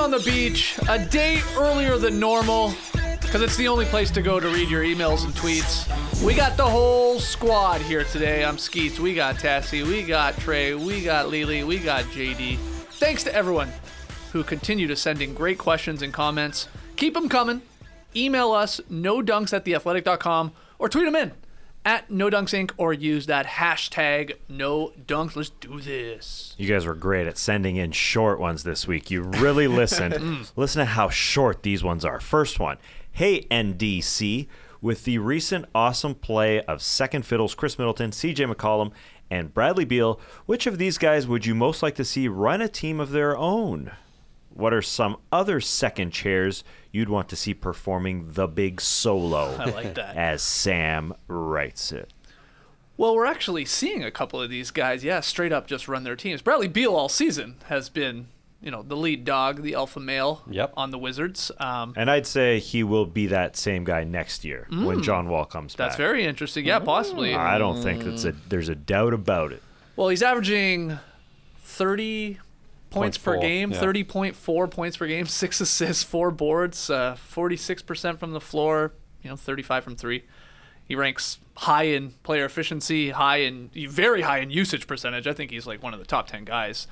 on the beach a day earlier than normal because it's the only place to go to read your emails and tweets. We got the whole squad here today. I'm Skeets. We got Tassie. We got Trey. We got Lily. We got JD. Thanks to everyone who continue to send in great questions and comments. Keep them coming. Email us, nodunks@theathletic.com, or tweet them in at NoDunksInc, or use that hashtag NoDunks. Let's do this. You guys were great at sending in short ones this week. You really listened. Listen to how short these ones are. First one. Hey, NDC. With the recent awesome play of second fiddles Chris Middleton, CJ McCollum, and Bradley Beal, which of these guys would you most like to see run a team of their own? What are some other second chairs you'd want to see performing the big solo? I like that. As Sam writes it. Well, we're actually seeing a couple of these guys, straight up just run their teams. Bradley Beal all season has been, the lead dog, the alpha male on the Wizards. And I'd say he will be that same guy next year when John Wall comes back. That's very interesting. Yeah, possibly. I don't think there's a doubt about it. Well, he's averaging 30 points per game, 30.4 points per game, 6 assists, 4 boards, 46% from the floor, 35 from 3. He ranks high in player efficiency, very high in usage percentage. I think he's like one of the top 10 guys.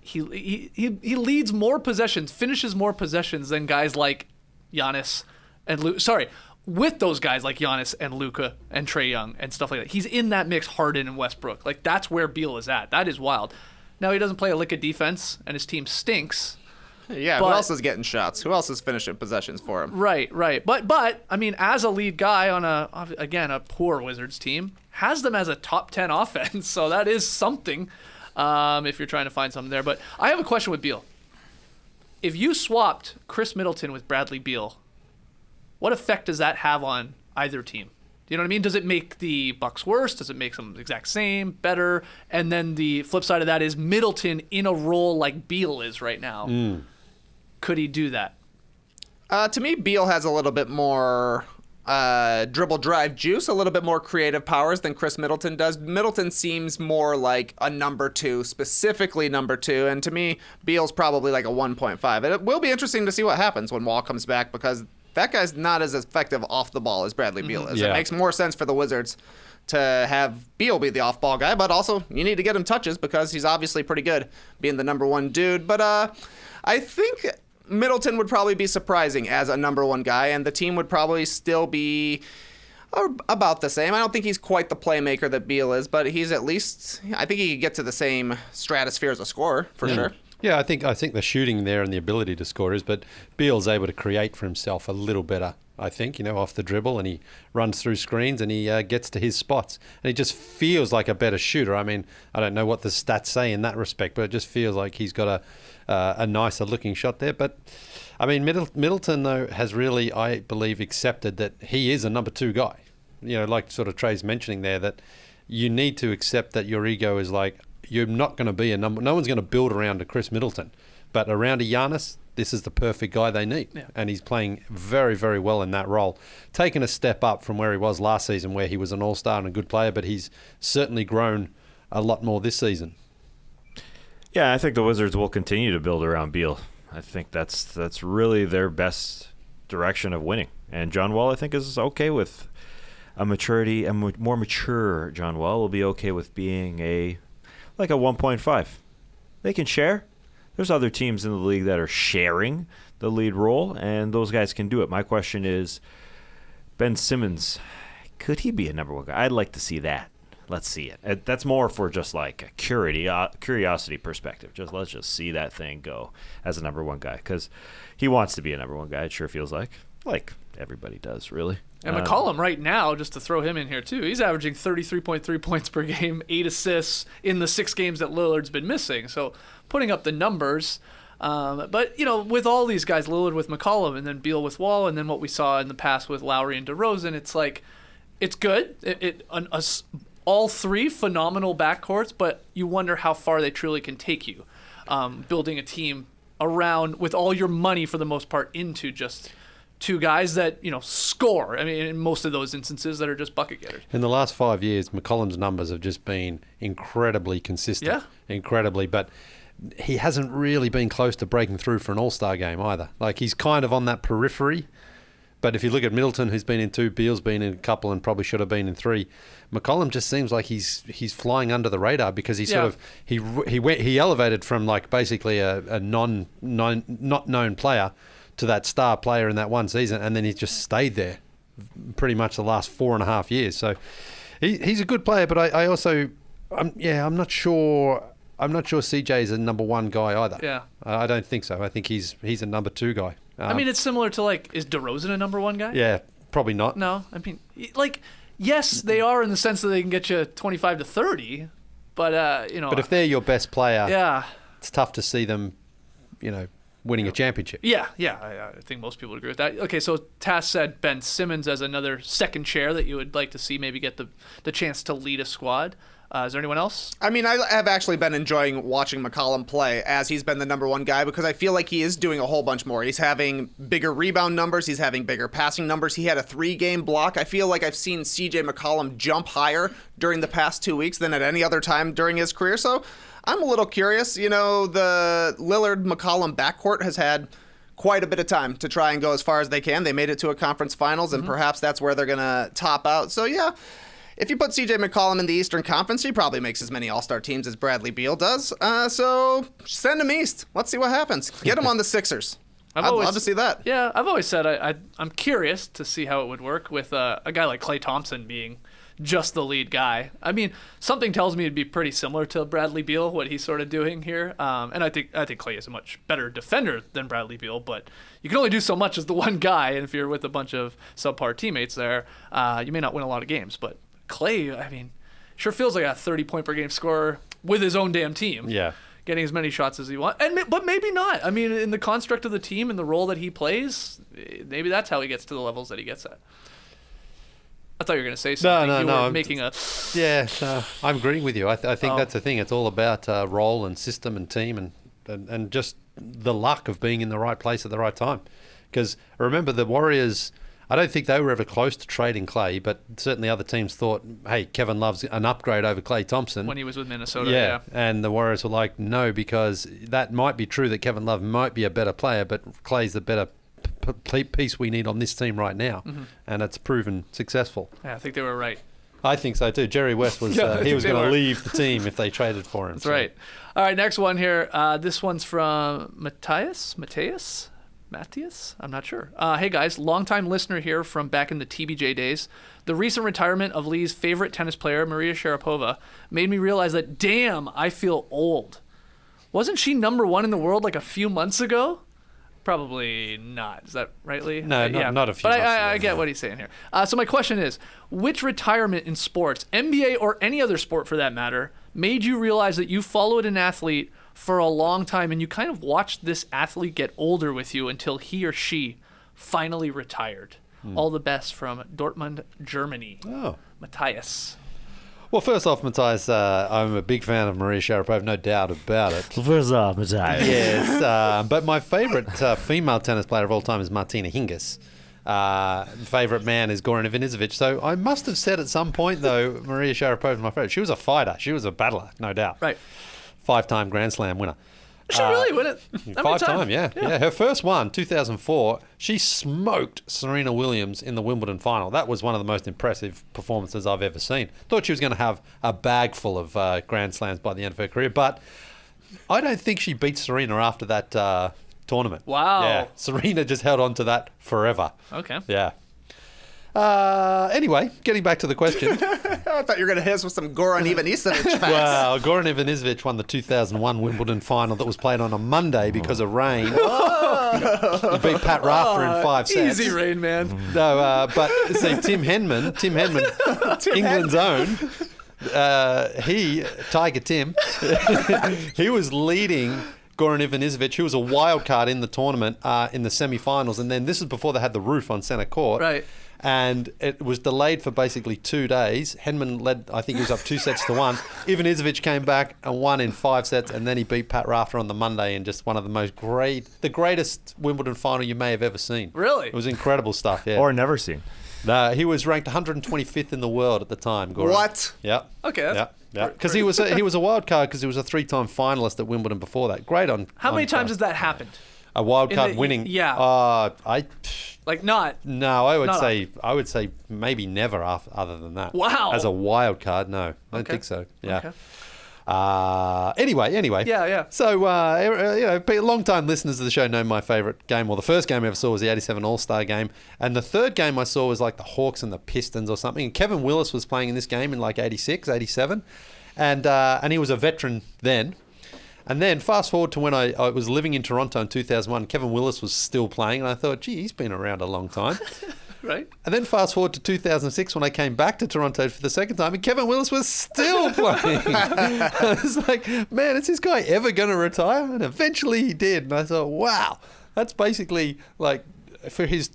He leads more possessions, finishes more possessions than guys like Giannis and with those guys like Giannis and Luka and Trae Young and stuff like that. He's in that mix, Harden and Westbrook. Like, that's where Beal is at. That is wild. Now, he doesn't play a lick of defense, and his team stinks. Yeah, who else is getting shots? Who else is finishing possessions for him? Right. But I mean, as a lead guy on a poor Wizards team, has them as a top 10 offense, so that is something if you're trying to find something there. But I have a question with Beal. If you swapped Chris Middleton with Bradley Beal, what effect does that have on either team? You know what I mean? Does it make the Bucks worse? Does it make them the exact same, better? And then the flip side of that is Middleton in a role like Beal is right now. Could he do that? To me, Beal has a little bit more dribble drive juice, a little bit more creative powers than Chris Middleton does. Middleton seems more like a number 2, specifically number 2. And to me, Beal's probably like a 1.5. It will be interesting to see what happens when Wall comes back, because that guy's not as effective off the ball as Bradley Beal is. It makes more sense for the Wizards to have Beal be the off-ball guy, but also you need to get him touches because he's obviously pretty good being the number 1 dude. But I think Middleton would probably be surprising as a number 1 guy, and the team would probably still be about the same. I don't think he's quite the playmaker that Beal is, but he's at least, I think he could get to the same stratosphere as a scorer, for sure. Yeah, I think the shooting there and the ability to score is, but Beal's able to create for himself a little better, I think, off the dribble, and he runs through screens and he gets to his spots. And he just feels like a better shooter. I mean, I don't know what the stats say in that respect, but it just feels like he's got a nicer looking shot there. But, I mean, Middleton, though, has really, I believe, accepted that he is a number 2 guy. Like sort of Trey's mentioning there, that you need to accept that your ego is like, you're not going to be a number. No one's going to build around a Chris Middleton, but around a Giannis, this is the perfect guy they need, and he's playing very, very well in that role. Taking a step up from where he was last season, where he was an all-star and a good player, but he's certainly grown a lot more this season. Yeah, I think the Wizards will continue to build around Beal. I think that's really their best direction of winning, and John Wall, I think, is okay with a more mature John Wall will be okay with being a 1.5. They can share. There's other teams in the league that are sharing the lead role, and those guys can do it. My question is, Ben Simmons, could he be a number 1 guy? I'd like to see that. Let's see it. That's more for just like a curiosity perspective. Let's just see that thing go as a number 1 guy, because he wants to be a number 1 guy. It sure feels like everybody does, really. And McCollum right now, just to throw him in here too, he's averaging 33.3 points per game, 8 assists in the 6 games that Lillard's been missing. So putting up the numbers. But, with all these guys, Lillard with McCollum and then Beal with Wall, and then what we saw in the past with Lowry and DeRozan, it's like, it's good. All 3 phenomenal backcourts, but you wonder how far they truly can take you. Building a team around, with all your money for the most part, into just 2 guys that, score. I mean, in most of those instances that are just bucket getters. In the last 5 years, McCollum's numbers have just been incredibly consistent. Yeah. Incredibly. But he hasn't really been close to breaking through for an all-star game either. Like, he's kind of on that periphery. But if you look at Middleton, who's been in 2, Beal's been in a couple and probably should have been in 3, McCollum just seems like he's flying under the radar because he sort of he elevated from like basically a not known player to that star player in that one season, and then he just stayed there pretty much the last 4.5 years. So he's a good player, but I also I'm not sure CJ is a number 1 guy either. Yeah, I don't think so. I think he's a number 2 guy. I mean, it's similar to like, is DeRozan a number 1 guy? Yeah, probably not. No, I mean, like, yes, they are in the sense that they can get you 25 to 30, but But if they're your best player, yeah, it's tough to see them, winning a championship. Yeah, I think most people would agree with that. Okay, so Tass said Ben Simmons as another second chair that you would like to see maybe get the chance to lead a squad. Is there anyone else? I mean, I have actually been enjoying watching McCollum play as he's been the number 1 guy because I feel like he is doing a whole bunch more. He's having bigger rebound numbers. He's having bigger passing numbers. He had a 3-game block. I feel like I've seen CJ McCollum jump higher during the past 2 weeks than at any other time during his career. So I'm a little curious. The Lillard-McCollum backcourt has had quite a bit of time to try and go as far as they can. They made it to a conference finals, and perhaps that's where they're going to top out. So, yeah. If you put C.J. McCollum in the Eastern Conference, he probably makes as many All-Star teams as Bradley Beal does. So send him east. Let's see what happens. Get him on the Sixers. I'd love to see that. Yeah, I've always said I'm curious to see how it would work with a guy like Klay Thompson being just the lead guy. I mean, something tells me it'd be pretty similar to Bradley Beal, what he's sort of doing here. And I think Klay is a much better defender than Bradley Beal, but you can only do so much as the one guy, and if you're with a bunch of subpar teammates there, you may not win a lot of games, but Klay, I mean, sure feels like a 30-point-per-game scorer with his own damn team. Yeah. Getting as many shots as he wants. But maybe not. I mean, in the construct of the team and the role that he plays, maybe that's how he gets to the levels that he gets at. I thought you were going to say something. No. Were making a... Yeah, I'm agreeing with you. I think that's the thing. It's all about role and system and team and just the luck of being in the right place at the right time. Because remember, the Warriors... I don't think they were ever close to trading Klay, but certainly other teams thought, hey, Kevin Love's an upgrade over Klay Thompson. When he was with Minnesota, yeah. And the Warriors were like, no, because that might be true that Kevin Love might be a better player, but Klay's the better piece we need on this team right now. Mm-hmm. And it's proven successful. Yeah, I think they were right. I think so too. Jerry West was he was going to leave the team if they traded for him. That's right. All right, next one here. This one's from Matthias? I'm not sure. Hey guys, longtime listener here from back in the TBJ days. The recent retirement of Lee's favorite tennis player, Maria Sharapova, made me realize that, damn, I feel old. Wasn't she number 1 in the world like a few months ago? Probably not. Is that right, Lee? No, not a few months ago. But I get what he's saying here. So my question is, which retirement in sports, NBA or any other sport for that matter, made you realize that you followed an athlete for a long time and you kind of watched this athlete get older with you until he or she finally retired? All the best from Dortmund, Germany. Oh. Matthias. Well, first off, Matthias, I'm a big fan of Maria Sharapova, no doubt about it. First off, Matthias. Yes, but my favorite female tennis player of all time is Martina Hingis. Favorite man is Goran Ivanisevic. So I must have said at some point, though, Maria Sharapova is my favorite. She was a fighter. She was a battler, no doubt. Right. 5-time Grand Slam winner. She really win it? 5-time, yeah. Her first one, 2004, she smoked Serena Williams in the Wimbledon final. That was one of the most impressive performances I've ever seen. Thought she was going to have a bag full of Grand Slams by the end of her career, but I don't think she beat Serena after that tournament. Wow. Yeah, Serena just held on to that forever. Okay. Yeah. Anyway, getting back to the question. I thought you were going to hit us with some Goran Ivanisevic facts. Well, Goran Ivanisevic won the 2001 Wimbledon final that was played on a Monday because of rain. He beat Pat Rafter in 5 sets. Easy rain, man. No, but see, Tim Henman, England's own, Tiger Tim, he was leading Goran Ivanisevic, who was a wild card in the tournament in the semi-finals, and then this is before they had the roof on centre court. Right. And it was delayed for basically 2 days. Henman led, I think he was up 2-1. Ivanisevic came back and won in 5 sets, and then he beat Pat Rafter on the Monday in just one of the greatest Wimbledon final you may have ever seen. Really? It was incredible stuff, yeah. Or never seen. No, he was ranked 125th in the world at the time, Goran. What? Yep. Okay, Yeah, because he was a wild card because he was a 3-time finalist at Wimbledon before that. Great on. How many times has that happened? A wild card winning? Yeah. No, I would say maybe never other than that. Wow. As a wild card, no, I don't think so. Yeah. Okay. Anyway. Yeah. So, long-time listeners of the show know my favourite game. Well, the first game I ever saw was the 87 All-Star game. And the third game I saw was like the Hawks and the Pistons or something. And Kevin Willis was playing in this game in like 86, 87. And he was a veteran then. And then fast forward to when I was living in Toronto in 2001, Kevin Willis was still playing. And I thought, gee, he's been around a long time. Right. And then fast forward to 2006 when I came back to Toronto for the second time and Kevin Willis was still playing. I was like, man, is this guy ever going to retire? And eventually he did. And I thought, wow, that's basically like for his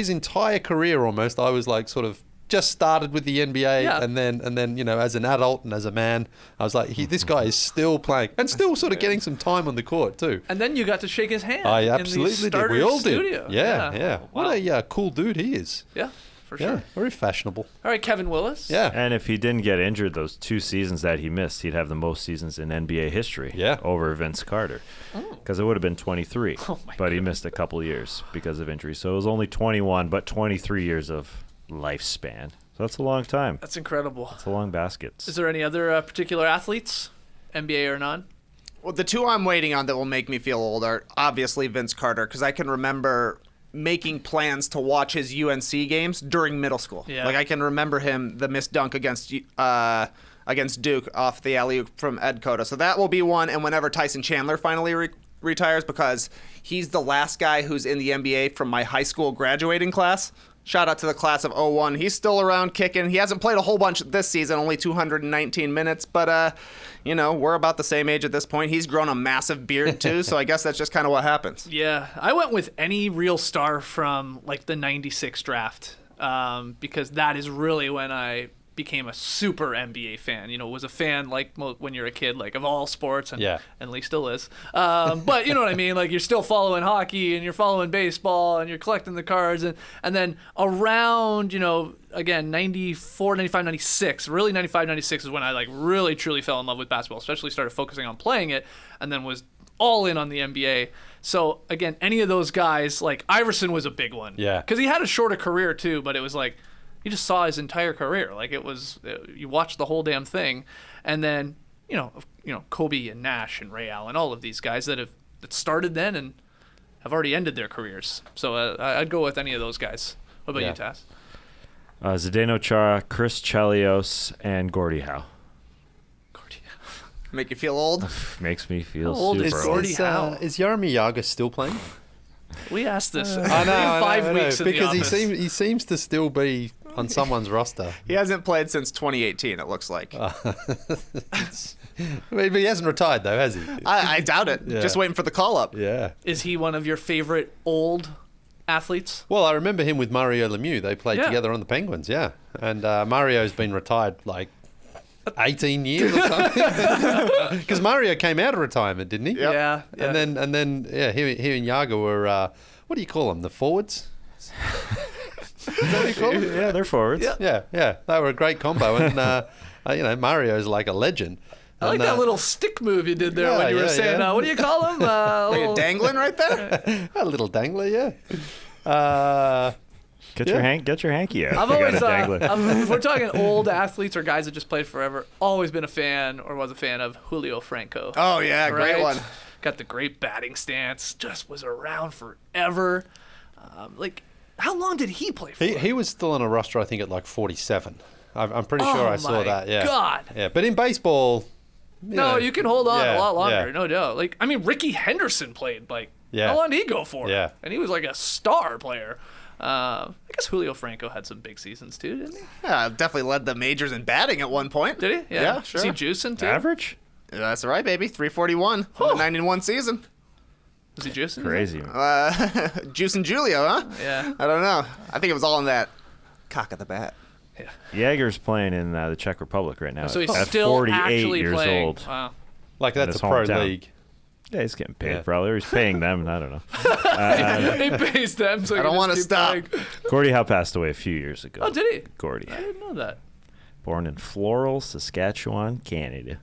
entire career almost. I was like sort of just started with the NBA and then as an adult and as a man, I was like, this guy is still playing and still sort of getting some time on the court too. And then you got to shake his hand. I absolutely did. We all studio. did. Yeah. Wow. What a cool dude he is. Yeah, for sure. Yeah, very fashionable. All right, Kevin Willis. Yeah. And if he didn't get injured those 2 seasons that he missed, he'd have the most seasons in NBA history over Vince Carter. Because it would have been 23. But he missed a couple years because of injury. So it was only 21, but 23 years of lifespan. So that's a long time. That's incredible. It's a long basket. Is there any other particular athletes, NBA or non? Well, the two I'm waiting on that will make me feel old are obviously Vince Carter, because I can remember making plans to watch his UNC games during middle school. Yeah. Like I can remember the missed dunk against Duke off the alley-oop from Ed Cota. So that will be one. And whenever Tyson Chandler finally retires, because he's the last guy who's in the NBA from my high school graduating class. Shout out to the class of 01. He's still around kicking. He hasn't played a whole bunch this season, only 219 minutes, but we're about the same age at this point. He's grown a massive beard too, so I guess that's just kind of what happens. Yeah, I went with any real star from like the 96 draft because that is really when I became a super NBA fan. Was a fan like when you're a kid, like of all sports, and Lee still is. But you know what I mean? Like you're still following hockey and you're following baseball and you're collecting the cards and then around, again, 94, 95, 96, really 95, 96 is when I like really truly fell in love with basketball, especially started focusing on playing it and then was all in on the NBA. So again, any of those guys, like Iverson was a big one. Yeah. Because he had a shorter career too, but it was like, you just saw his entire career. Like you watched the whole damn thing. And then, Kobe and Nash and Ray Allen, all of these guys that started then and have already ended their careers. So I'd go with any of those guys. What about you, Taz? Zdeno Chara, Chris Chelios, and Gordie Howe. Make you feel old? Makes me feel How old super is old. Gordie Howe? Is Jaromir Jagr still playing? We asked this. I know, 5 weeks in the because office. he seems to still be on someone's roster. He hasn't played since 2018, it looks like. But he hasn't retired though, has he? I doubt it. Yeah. Just waiting for the call-up. Yeah. Is he one of your favorite old athletes? Well, I remember him with Mario Lemieux. They played together on the Penguins, And Mario's been retired like 18 years or something. Because Mario came out of retirement, didn't he? Yep. Yeah. Yeah. And then he and Jagr were what do you call them? The forwards? Is that what you call them? Yeah, they're forwards. Yeah. Yeah. They were a great combo, and Mario's like a legend. I like that little stick move you did there when you were saying, what do you call him? Like a dangling right there? A little dangler, yeah. Get your hanky out. I've You always, gotta dangle it. if we're talking old athletes or guys that just played forever, always been a fan or was a fan of Julio Franco. Oh, yeah, great Right? one. Got the great batting stance, just was around forever. How long did he play for? He was still on a roster, I think, at like 47. I'm pretty sure I saw that, yeah. God. Yeah, but in baseball... You can hold on a lot longer, yeah. no doubt. Ricky Henderson played, Yeah. how long did he go for? Yeah. And he was like a star player. I guess Julio Franco had some big seasons too, didn't he? Yeah, definitely led the majors in batting at one point. Did he? Yeah, sure. Was he juicing too? Average? Yeah, that's right, baby. 341 in the 91 season. Was he juicing? Crazy. Juice and Julio, huh? Yeah. I don't know. I think it was all in that cock of the bat. Jager's playing in the Czech Republic right now. So he's at still 48 actually years playing. old. Wow. Like In that's his a pro hometown. league. Yeah, he's getting paid Yeah. probably. Or he's paying them. I don't know. He pays them. So I don't want to stop. Gordie Howe passed away a few years ago. Oh, did he? Gordie. I didn't know that. born in Floral, Saskatchewan, Canada.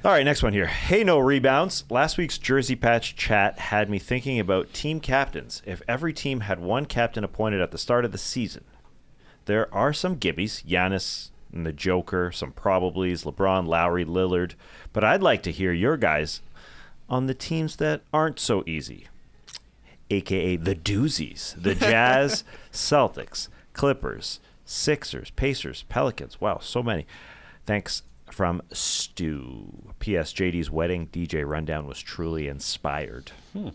All right, next one here. Hey, no rebounds. Last week's Jersey Patch chat had me thinking about team captains. If every team had one captain appointed at the start of the season, there are some gibbies, Giannis and the Joker, some probablys, LeBron, Lowry, Lillard. But I'd like to hear your guys on the teams that aren't so easy, a.k.a. the doozies. The Jazz, Celtics, Clippers, Sixers, Pacers, Pelicans. Wow, so many. Thanks from Stu. P.S. JD's wedding DJ rundown was truly inspired. There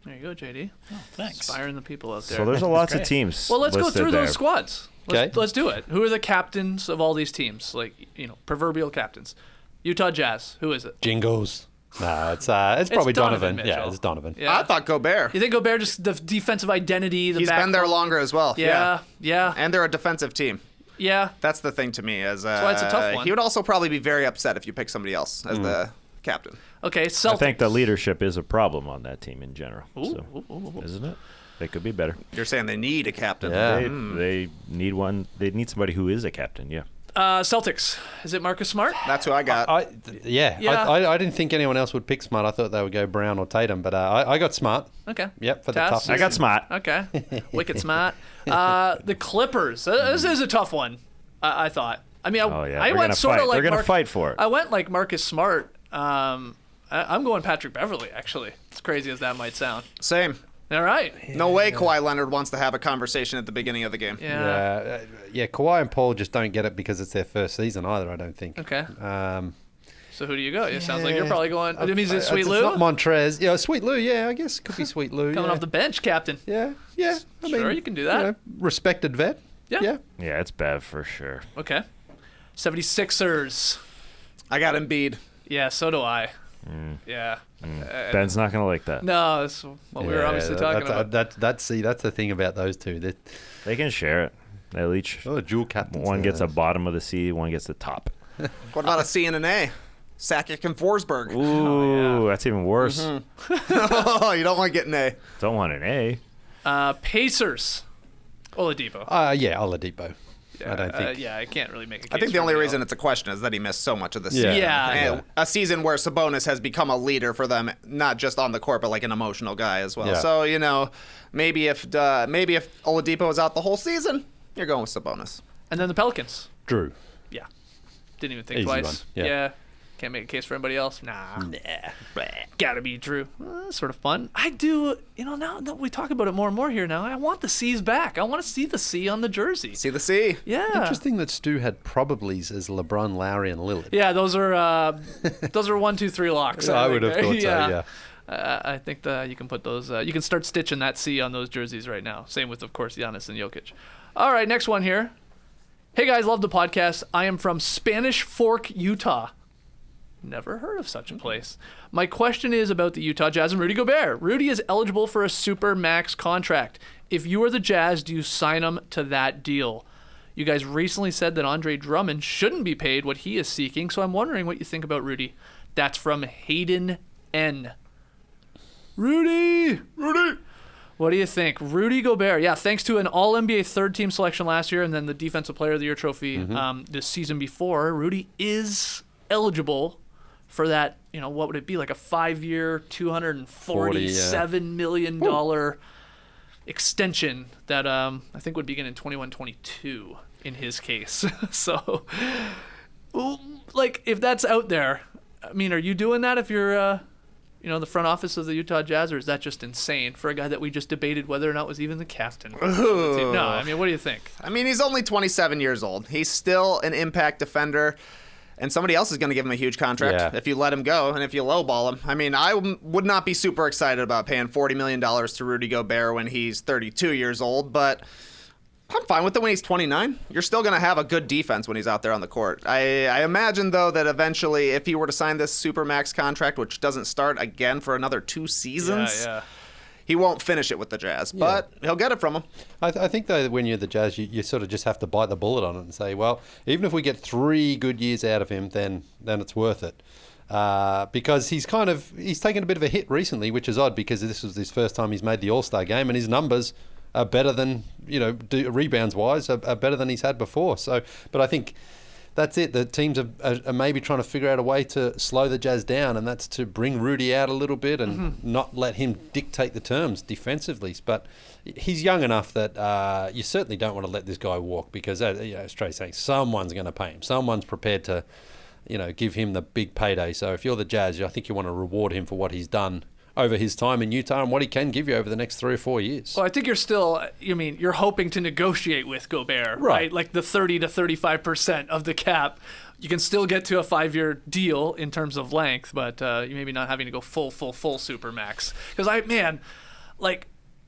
you go, JD. Oh, thanks. Inspiring the people out there. So there's lots of teams. Well, let's go listed through there. those squads. Let's do it. Who are the captains of all these teams? Like, proverbial captains. Utah Jazz. Who is it? Jingles. No, it's probably Donovan. Mitchell. Yeah, it's Donovan. Yeah. I thought Gobert. You think Gobert just the defensive identity? He's been there longer as well. Yeah. And they're a defensive team. Yeah. That's the thing to me. That's why it's a tough one. He would also probably be very upset if you pick somebody else as the captain. Okay, Celtics. I think the leadership is a problem on that team in general. Isn't it? They could be better. You're saying they need a captain. Yeah. They need one. They need somebody who is a captain. Yeah. Celtics. Is it Marcus Smart? That's who I got. I didn't think anyone else would pick Smart. I thought they would go Brown or Tatum, but I got Smart. Okay. Yep, for the Taz? toughness. I got Smart. Okay. Wicked Smart. The Clippers. This is a tough one, I thought. I mean, I went sort of like they're going to fight for it. I went like Marcus Smart. I'm going Patrick Beverley, actually. As crazy as that might sound. Same. All right. No way Kawhi Leonard wants to have a conversation at the beginning of the game. Yeah. Kawhi and Paul just don't get it because it's their first season either, I don't think. Okay. So who do you go? It sounds like you're probably going. Is it Sweet It's Lou? not Montrez. Yeah, Sweet Lou. Yeah, I guess it could be Sweet Lou. Coming off the bench, captain. Yeah. I Sure, you can do that. Respected vet. Yeah. Yeah, it's Bev for sure. Okay. 76ers. I got Embiid. Yeah, so do I. Yeah. Ben's not going to like that. No, that's what we were obviously talking about. That's the thing about those two. They can share it. They'll each. Dual captains. One gets the bottom of the C, one gets the top. What about a C and an A? Sakic and Forsberg. Ooh, that's even worse. Oh, you don't want to get an A. Don't want an A. Pacers. Oladipo. Oladipo. I don't think. I can't really make a case. I think the for only him, reason though. it's a question is that he missed so much of the season. Yeah. And a season where Sabonis has become a leader for them, not just on the court, but like an emotional guy as well. Yeah. So, maybe if Oladipo was out the whole season, you're going with Sabonis. And then the Pelicans. Drew. Yeah. Didn't even think Easy twice. one. Yeah. Can't make a case for anybody else. Nah. Gotta be Drew. Sort of fun. I do, now that we talk about it more and more here now, I want the C's back. I want to see the C on the jersey. See the C. Yeah. Interesting that Stu had probablys as LeBron, Lowry, and Lillard. Yeah, those are 1, 2, 3 locks. I would have thought so, yeah. I think that you can put those. You can start stitching that C on those jerseys right now. Same with, of course, Giannis and Jokic. All right, next one here. Hey guys, love the podcast. I am from Spanish Fork, Utah. Never heard of such a place. My question is about the Utah Jazz and Rudy Gobert. Rudy is eligible for a super max contract. If you are the Jazz, do you sign him to that deal? You guys recently said that Andre Drummond shouldn't be paid what he is seeking, so I'm wondering what you think about Rudy. That's from Hayden N. Rudy! What do you think? Rudy Gobert, yeah, thanks to an All-NBA third-team selection last year and then the Defensive Player of the Year trophy the season before, Rudy is eligible for that, what would it be, like a 5-year, $247 million extension that I think would begin in 21-22 in his case. So, if that's out there, I mean, are you doing that if you're, the front office of the Utah Jazz, or is that just insane for a guy that we just debated whether or not was even the captain? No, I mean, what do you think? I mean, he's only 27 years old. He's still an impact defender. And somebody else is going to give him a huge contract if you let him go and if you lowball him. I mean, I would not be super excited about paying $40 million to Rudy Gobert when he's 32 years old, but I'm fine with it when he's 29. You're still going to have a good defense when he's out there on the court. I imagine, though, that eventually if he were to sign this Supermax contract, which doesn't start again for another 2 seasons, he won't finish it with the Jazz, but he'll get it from him. I think, though, that when you're the Jazz, you sort of just have to bite the bullet on it and say, well, even if we get 3 good years out of him, then it's worth it. Because he's taken a bit of a hit recently, which is odd because this was his first time he's made the All-Star game, and his numbers are better than, rebounds-wise, are better than he's had before. So, but I think that's it. The teams are maybe trying to figure out a way to slow the Jazz down, and that's to bring Rudy out a little bit and not let him dictate the terms defensively. But he's young enough that you certainly don't want to let this guy walk because, as Trey's saying, someone's going to pay him. Someone's prepared to, give him the big payday. So if you're the Jazz, I think you want to reward him for what he's done over his time in Utah and what he can give you over the next 3 or 4 years. Well, I think you're hoping to negotiate with Gobert, right? Like the 30 to 35% of the cap. You can still get to a 5-year deal in terms of length, but you maybe not having to go full supermax. Because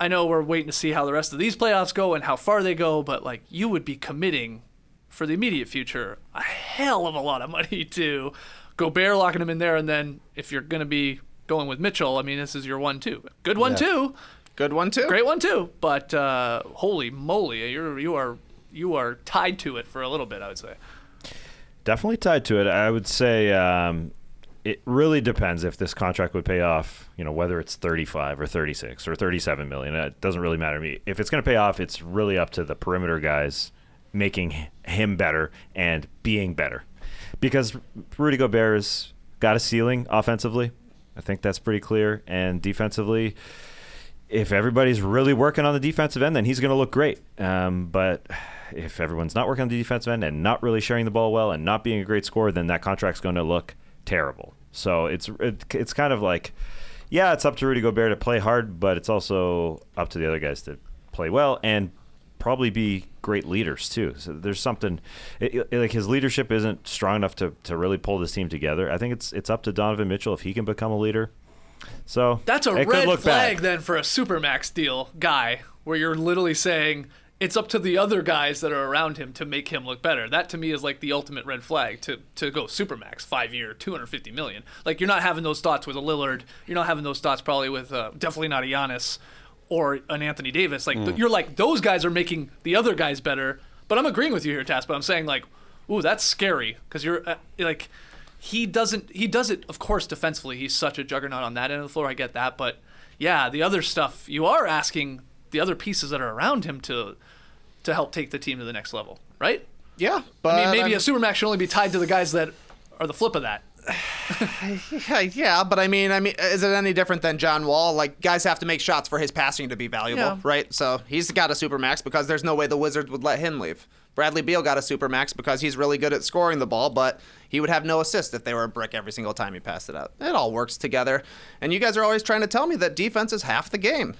I know we're waiting to see how the rest of these playoffs go and how far they go, but you would be committing for the immediate future a hell of a lot of money to Gobert, locking him in there, and then if you're going to be going with Mitchell, this is your 1-2. Good one, too. Good one, too. Great one, too. But holy moly, you are tied to it for a little bit, I would say. Definitely tied to it. I would say it really depends if this contract would pay off, whether it's 35 or 36 or 37 million. It doesn't really matter to me. If it's going to pay off, it's really up to the perimeter guys making him better and being better. Because Rudy Gobert's got a ceiling offensively. I think that's pretty clear. And defensively, if everybody's really working on the defensive end, then he's going to look great. But if everyone's not working on the defensive end and not really sharing the ball well and not being a great scorer, then that contract's going to look terrible. So it's kind of like, yeah, it's up to Rudy Gobert to play hard, but it's also up to the other guys to play well and probably be great leaders too. So there's something like his leadership isn't strong enough to really pull this team together. I think it's up to Donovan Mitchell if he can become a leader. So that's a red flag then for a supermax deal guy, where you're literally saying it's up to the other guys that are around him to make him look better. That to me is like the ultimate red flag to go supermax 5-year, $250 million. Like you're not having those thoughts with a Lillard. You're not having those thoughts probably with definitely not a Giannis or an Anthony Davis. Like you're like, those guys are making the other guys better. But I'm agreeing with you here, Tass, but I'm saying like, ooh, that's scary because you're like, he does it, of course, defensively. He's such a juggernaut on that end of the floor. I get that. But yeah, the other stuff, you are asking the other pieces that are around him to help take the team to the next level, right? Yeah. But maybe a supermax should only be tied to the guys that are the flip of that. Yeah, but I mean, is it any different than John Wall? Like, guys have to make shots for his passing to be valuable, right? So he's got a supermax because there's no way the Wizards would let him leave. Bradley Beal got a supermax because he's really good at scoring the ball, but he would have no assist if they were a brick every single time he passed it out. It all works together. And you guys are always trying to tell me that defense is half the game.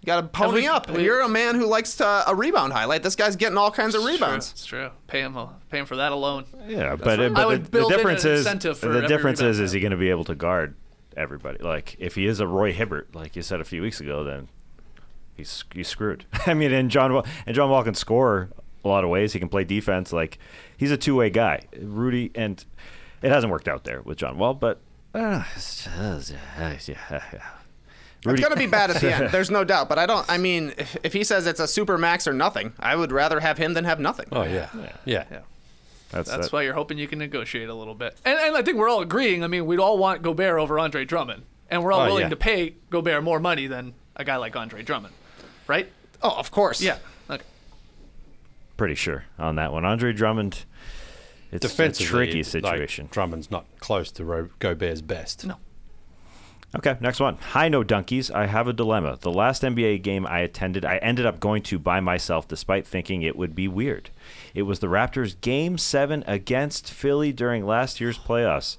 You got to pony up. And you're a man who likes a rebound highlight. This guy's getting all kinds of rebounds. It's true. Pay him for that alone. Yeah, but the difference is he going to be able to guard everybody? Like if he is a Roy Hibbert, like you said a few weeks ago, then he's screwed. I mean, and John Wall can score a lot of ways. He can play defense. Like he's a two-way guy. Rudy, and it hasn't worked out there with John Wall, but Rudy. It's going to be bad at the end. There's no doubt. But if he says it's a super max or nothing, I would rather have him than have nothing. Oh, yeah. That's why you're hoping you can negotiate a little bit. And I think we're all agreeing. I mean, we'd all want Gobert over Andre Drummond. And we're all willing to pay Gobert more money than a guy like Andre Drummond. Right? Oh, of course. Yeah. Okay. Pretty sure on that one. Andre Drummond, it's a tricky situation. Drummond's not close to Gobert's best. No. Okay, next one. Hi, No Donkeys. I have a dilemma. The last NBA game I attended, I ended up going to by myself despite thinking it would be weird. It was the Raptors' Game 7 against Philly during last year's playoffs.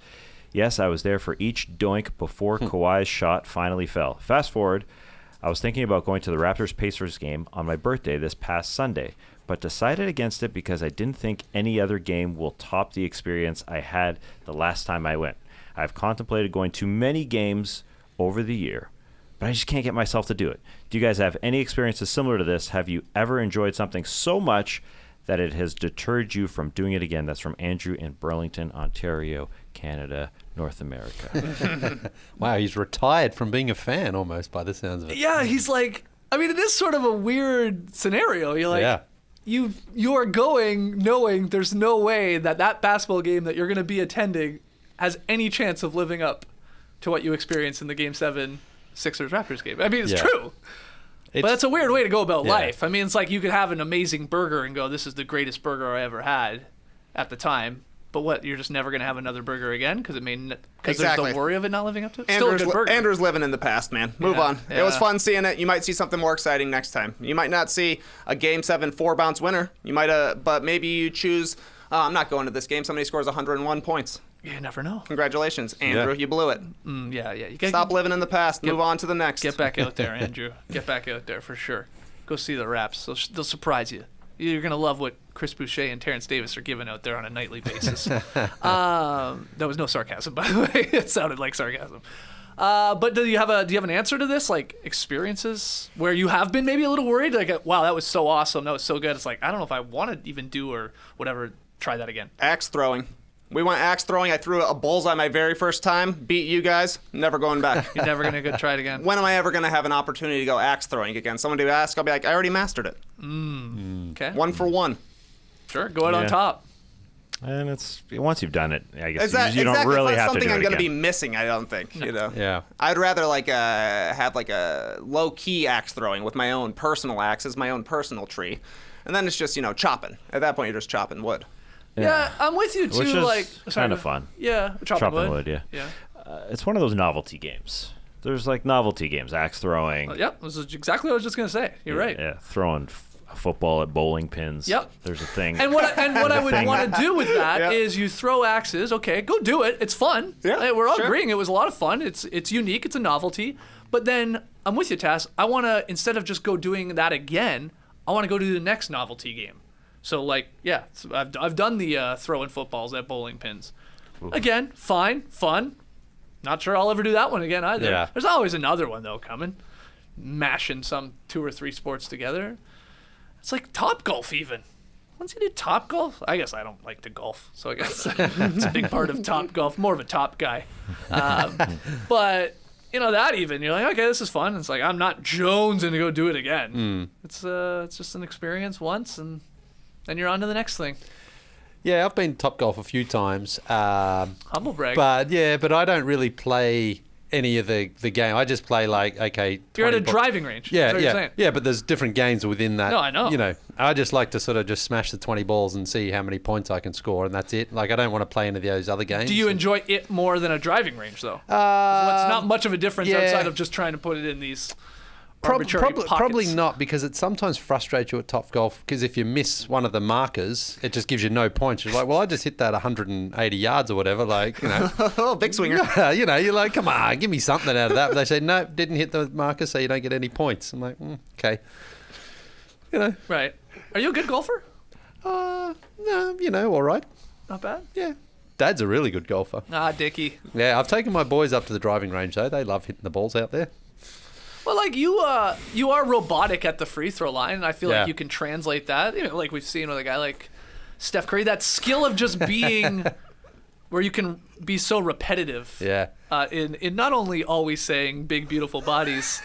Yes, I was there for each doink before Kawhi's shot finally fell. Fast forward, I was thinking about going to the Raptors-Pacers game on my birthday this past Sunday, but decided against it because I didn't think any other game will top the experience I had the last time I went. I've contemplated going to many games over the year, but I just can't get myself to do it. Do you guys have any experiences similar to this? Have you ever enjoyed something so much that it has deterred you from doing it again? That's from Andrew in Burlington, Ontario, Canada, North America. Wow, he's retired from being a fan almost by the sounds of it. Yeah, he's like, it is sort of a weird scenario. You're like, you are going knowing there's no way that basketball game that you're going to be attending has any chance of living up to what you experienced in the Game 7 Sixers-Raptors game. I mean, it's true. But that's a weird way to go about life. I mean, it's like you could have an amazing burger and go, this is the greatest burger I ever had at the time. But what, you're just never going to have another burger again? Because there's the worry of it not living up to it? Still a good burger. Andrew's living in the past, man. Move on. Yeah. It was fun seeing it. You might see something more exciting next time. You might not see a Game 7 4-bounce winner. You might, but maybe you choose, I'm not going to this game. Somebody scores 101 points. You never know. Congratulations, Andrew. You blew it. You Stop living in the past. Move on to the next. Get back out there, Andrew. Get back out there for sure. Go see the Raps. They'll surprise you. You're going to love what Chris Boucher and Terrence Davis are giving out there on a nightly basis. That was no sarcasm, by the way. It sounded like sarcasm. But do you have an answer to this? Like experiences where you have been maybe a little worried? Like, wow, that was so awesome. That was so good. It's like, I don't know if I want to even do or whatever. Try that again. Axe throwing. We went axe throwing. I threw a bullseye my very first time. Beat you guys. Never going back. You're never going to go try it again? When am I ever going to have an opportunity to go axe throwing again? Someone to ask, I'll be like, I already mastered it. Okay. 1 for 1. Sure. Go out on top. And it's once you've done it, I guess you don't really have to do it again. Something I'm going to be missing, I don't think. No. You know? Yeah. I'd rather have like a low-key axe throwing with my own personal axes, my own personal tree. And then it's just, chopping. At that point, you're just chopping wood. Yeah, I'm with you too. Which is kind of fun. Yeah, chopping wood. Yeah. It's one of those novelty games. There's like novelty games, axe throwing. Yep, this is exactly what I was just gonna say. You're right. Yeah, throwing a football at bowling pins. Yep. There's a thing. And what I would want to do with that is you throw axes. Okay, go do it. It's fun. Yeah, we're all agreeing it was a lot of fun. It's unique. It's a novelty. But then I'm with you, Tass. I want to, instead of just go doing that again, I want to go do the next novelty game. So I've done the throwing footballs at bowling pins. Ooh. Again, fine, fun. Not sure I'll ever do that one again either. Yeah. There's always another one though coming. Mashing some 2 or 3 sports together. It's like Top Golf even. Once you do Top Golf, I guess I don't like to golf, so I guess it's a big part of Top Golf. More of a top guy. But that even, you're like, okay, this is fun. It's like, I'm not jonesing to go do it again. It's just an experience once, and then you're on to the next thing. Yeah, I've been Top Golf a few times. Humble brag. But I don't really play any of the game. I just play you're at a driving range. Yeah, but there's different games within that. No, I know. I just like to sort of just smash the 20 balls and see how many points I can score, and that's it. Like, I don't want to play any of those other games. Do you enjoy it more than a driving range, though? It's not much of a difference outside of just trying to put it in these arbitrary pockets. Probably not, because it sometimes frustrates you at Top Golf, because if you miss one of the markers, it just gives you no points. You're like, well, I just hit that 180 yards or whatever, Oh, big swinger. You're like, come on, give me something out of that. But they say, no, didn't hit the marker, so you don't get any points. I'm like, okay. Right. Are you a good golfer? No, all right. Not bad? Yeah. Dad's a really good golfer. Dickie. Yeah, I've taken my boys up to the driving range, though. They love hitting the balls out there. Well, like you are robotic at the free throw line, and I feel like you can translate that. Like we've seen with a guy like Steph Curry, that skill of just being where you can be so repetitive. Yeah. In not only always saying big beautiful bodies.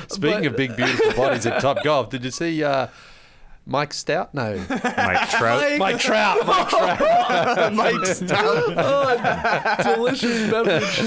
Speaking of big beautiful bodies at Top Golf, did you see Mike Stout? No. Mike Trout. Mike Trout. Mike Stout. Delicious beverage.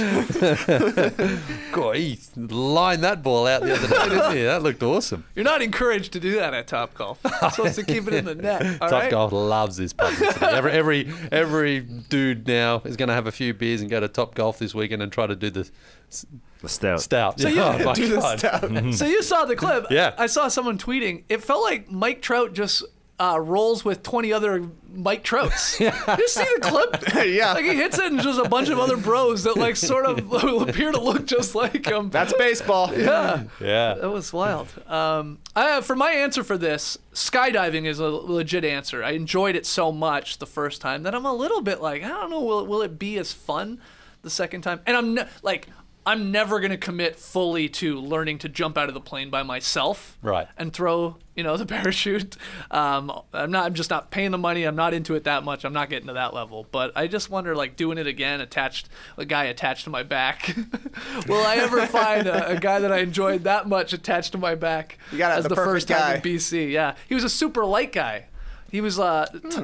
God, he lined that ball out the other day, didn't he? That looked awesome. You're not encouraged to do that at Top Golf. You're supposed to keep it in the net. Top Golf loves this publicity. Every dude now is going to have a few beers and go to Top Golf this weekend and try to do the stout. So stout. So you saw the clip. Yeah. I saw someone tweeting. It felt like Mike Trout just rolls with 20 other Mike Trouts. You see the clip? Yeah. Like he hits it and just a bunch of other bros that like sort of appear to look just like him. That's baseball. Yeah. Yeah. That was wild. For my answer for this, skydiving is a legit answer. I enjoyed it so much the first time that I'm a little bit like, I don't know, will it be as fun the second time? And I'm never going to commit fully to learning to jump out of the plane by myself, right, and throw, the parachute. I'm just not paying the money. I'm not into it that much. I'm not getting to that level. But I just wonder, like, doing it again, a guy attached to my back. Will I ever find a guy that I enjoyed that much attached to my back? You got as the first perfect time guy. in BC. Yeah, he was a super light guy. He was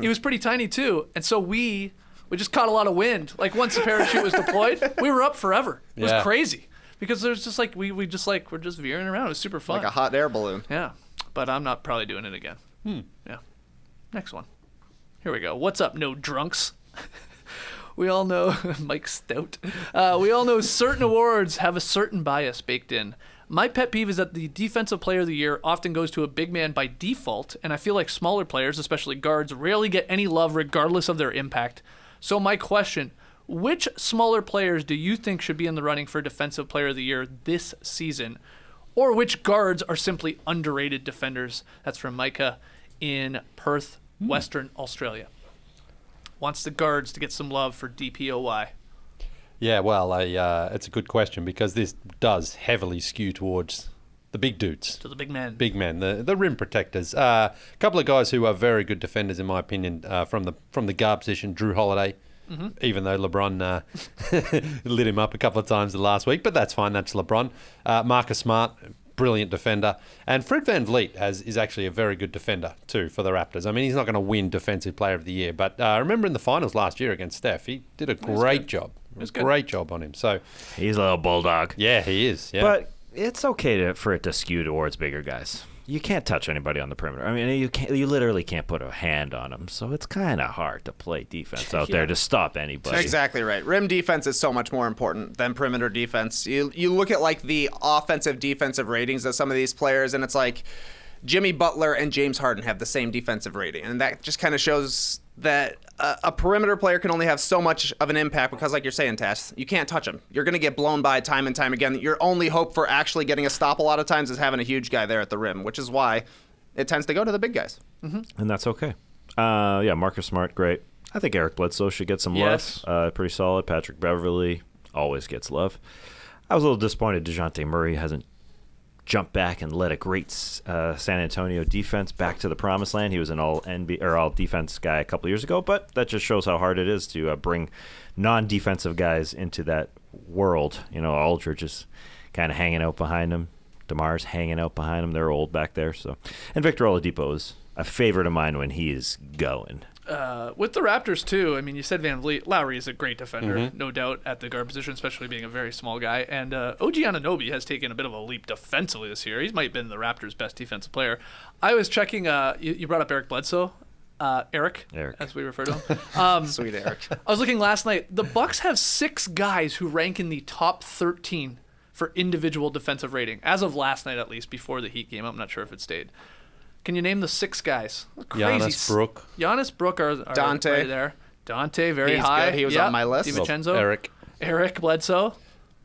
he was pretty tiny too, and so we just caught a lot of wind. Like once the parachute was deployed, we were up forever. It was crazy. because there's just like we're just veering around. It was super fun. Like a hot air balloon. Yeah, but I'm not probably doing it again. Yeah. Next one. Here we go. What's up, no drunks? We all know Mike Stout. We all know certain awards have a certain bias baked in. My pet peeve is that the Defensive Player of the Year often goes to a big man by default, and I feel like smaller players, especially guards, rarely get any love regardless of their impact. So my question, which smaller players do you think should be in the running for Defensive Player of the Year this season? Or which guards are simply underrated defenders? That's from Micah in Perth, Western Australia. Wants the guards to get some love for DPOY. Yeah, well, it's a good question because this does heavily skew towards the big dudes. To the big men. Big men, the rim protectors. A couple of guys who are very good defenders, in my opinion, from the guard position. Drew Holiday, even though LeBron lit him up a couple of times the last week, but that's fine. That's LeBron. Marcus Smart, brilliant defender. And Fred VanVleet is actually a very good defender, too, for the Raptors. I mean, he's not going to win Defensive Player of the Year, but I remember in the finals last year against Steph, he did a great job. Great job on him. So He's a little bulldog. yeah, he is. Yeah. But it's okay for it to skew towards bigger guys. You can't touch anybody on the perimeter. I mean, you literally can't put a hand on them. So it's kind of hard to play defense out there to stop anybody. Exactly right. Rim defense is so much more important than perimeter defense. You look at like the offensive defensive ratings of some of these players, and it's like Jimmy Butler and James Harden have the same defensive rating, and that just kind of shows that a perimeter player can only have so much of an impact because, like you're saying, Tash, you can't touch him. You're going to get blown by time and time again. Your only hope for actually getting a stop a lot of times is having a huge guy there at the rim, which is why it tends to go to the big guys. And that's okay. Marcus Smart, great. I think Eric Bledsoe should get some love. Pretty solid. Patrick Beverley always gets love. I was a little disappointed DeJounte Murray hasn't jumped back and led a great San Antonio defense back to the promised land. He was an all defense guy a couple years ago, but that just shows how hard it is to bring non-defensive guys into that world. You know, Aldridge is kind of hanging out behind him. DeMar's hanging out behind him. They're old back there. And Victor Oladipo is a favorite of mine when he is going. With the Raptors, too, I mean, you said VanVleet. Lowry is a great defender, no doubt, at the guard position, especially being a very small guy. And OG Anunoby has taken a bit of a leap defensively this year. He might have been the Raptors' best defensive player. I was checking, you brought up Eric Bledsoe. Eric, as we refer to him. Sweet Eric. I was looking last night. The Bucks have 6 guys who rank in the top 13 for individual defensive rating, as of last night at least, before the Heat game. I'm not sure if it stayed. Can you name the 6 guys? Crazy. Giannis Brook are Dante. right there. Dante, very He's high. good. He was on my list. DiVincenzo. Eric Bledsoe.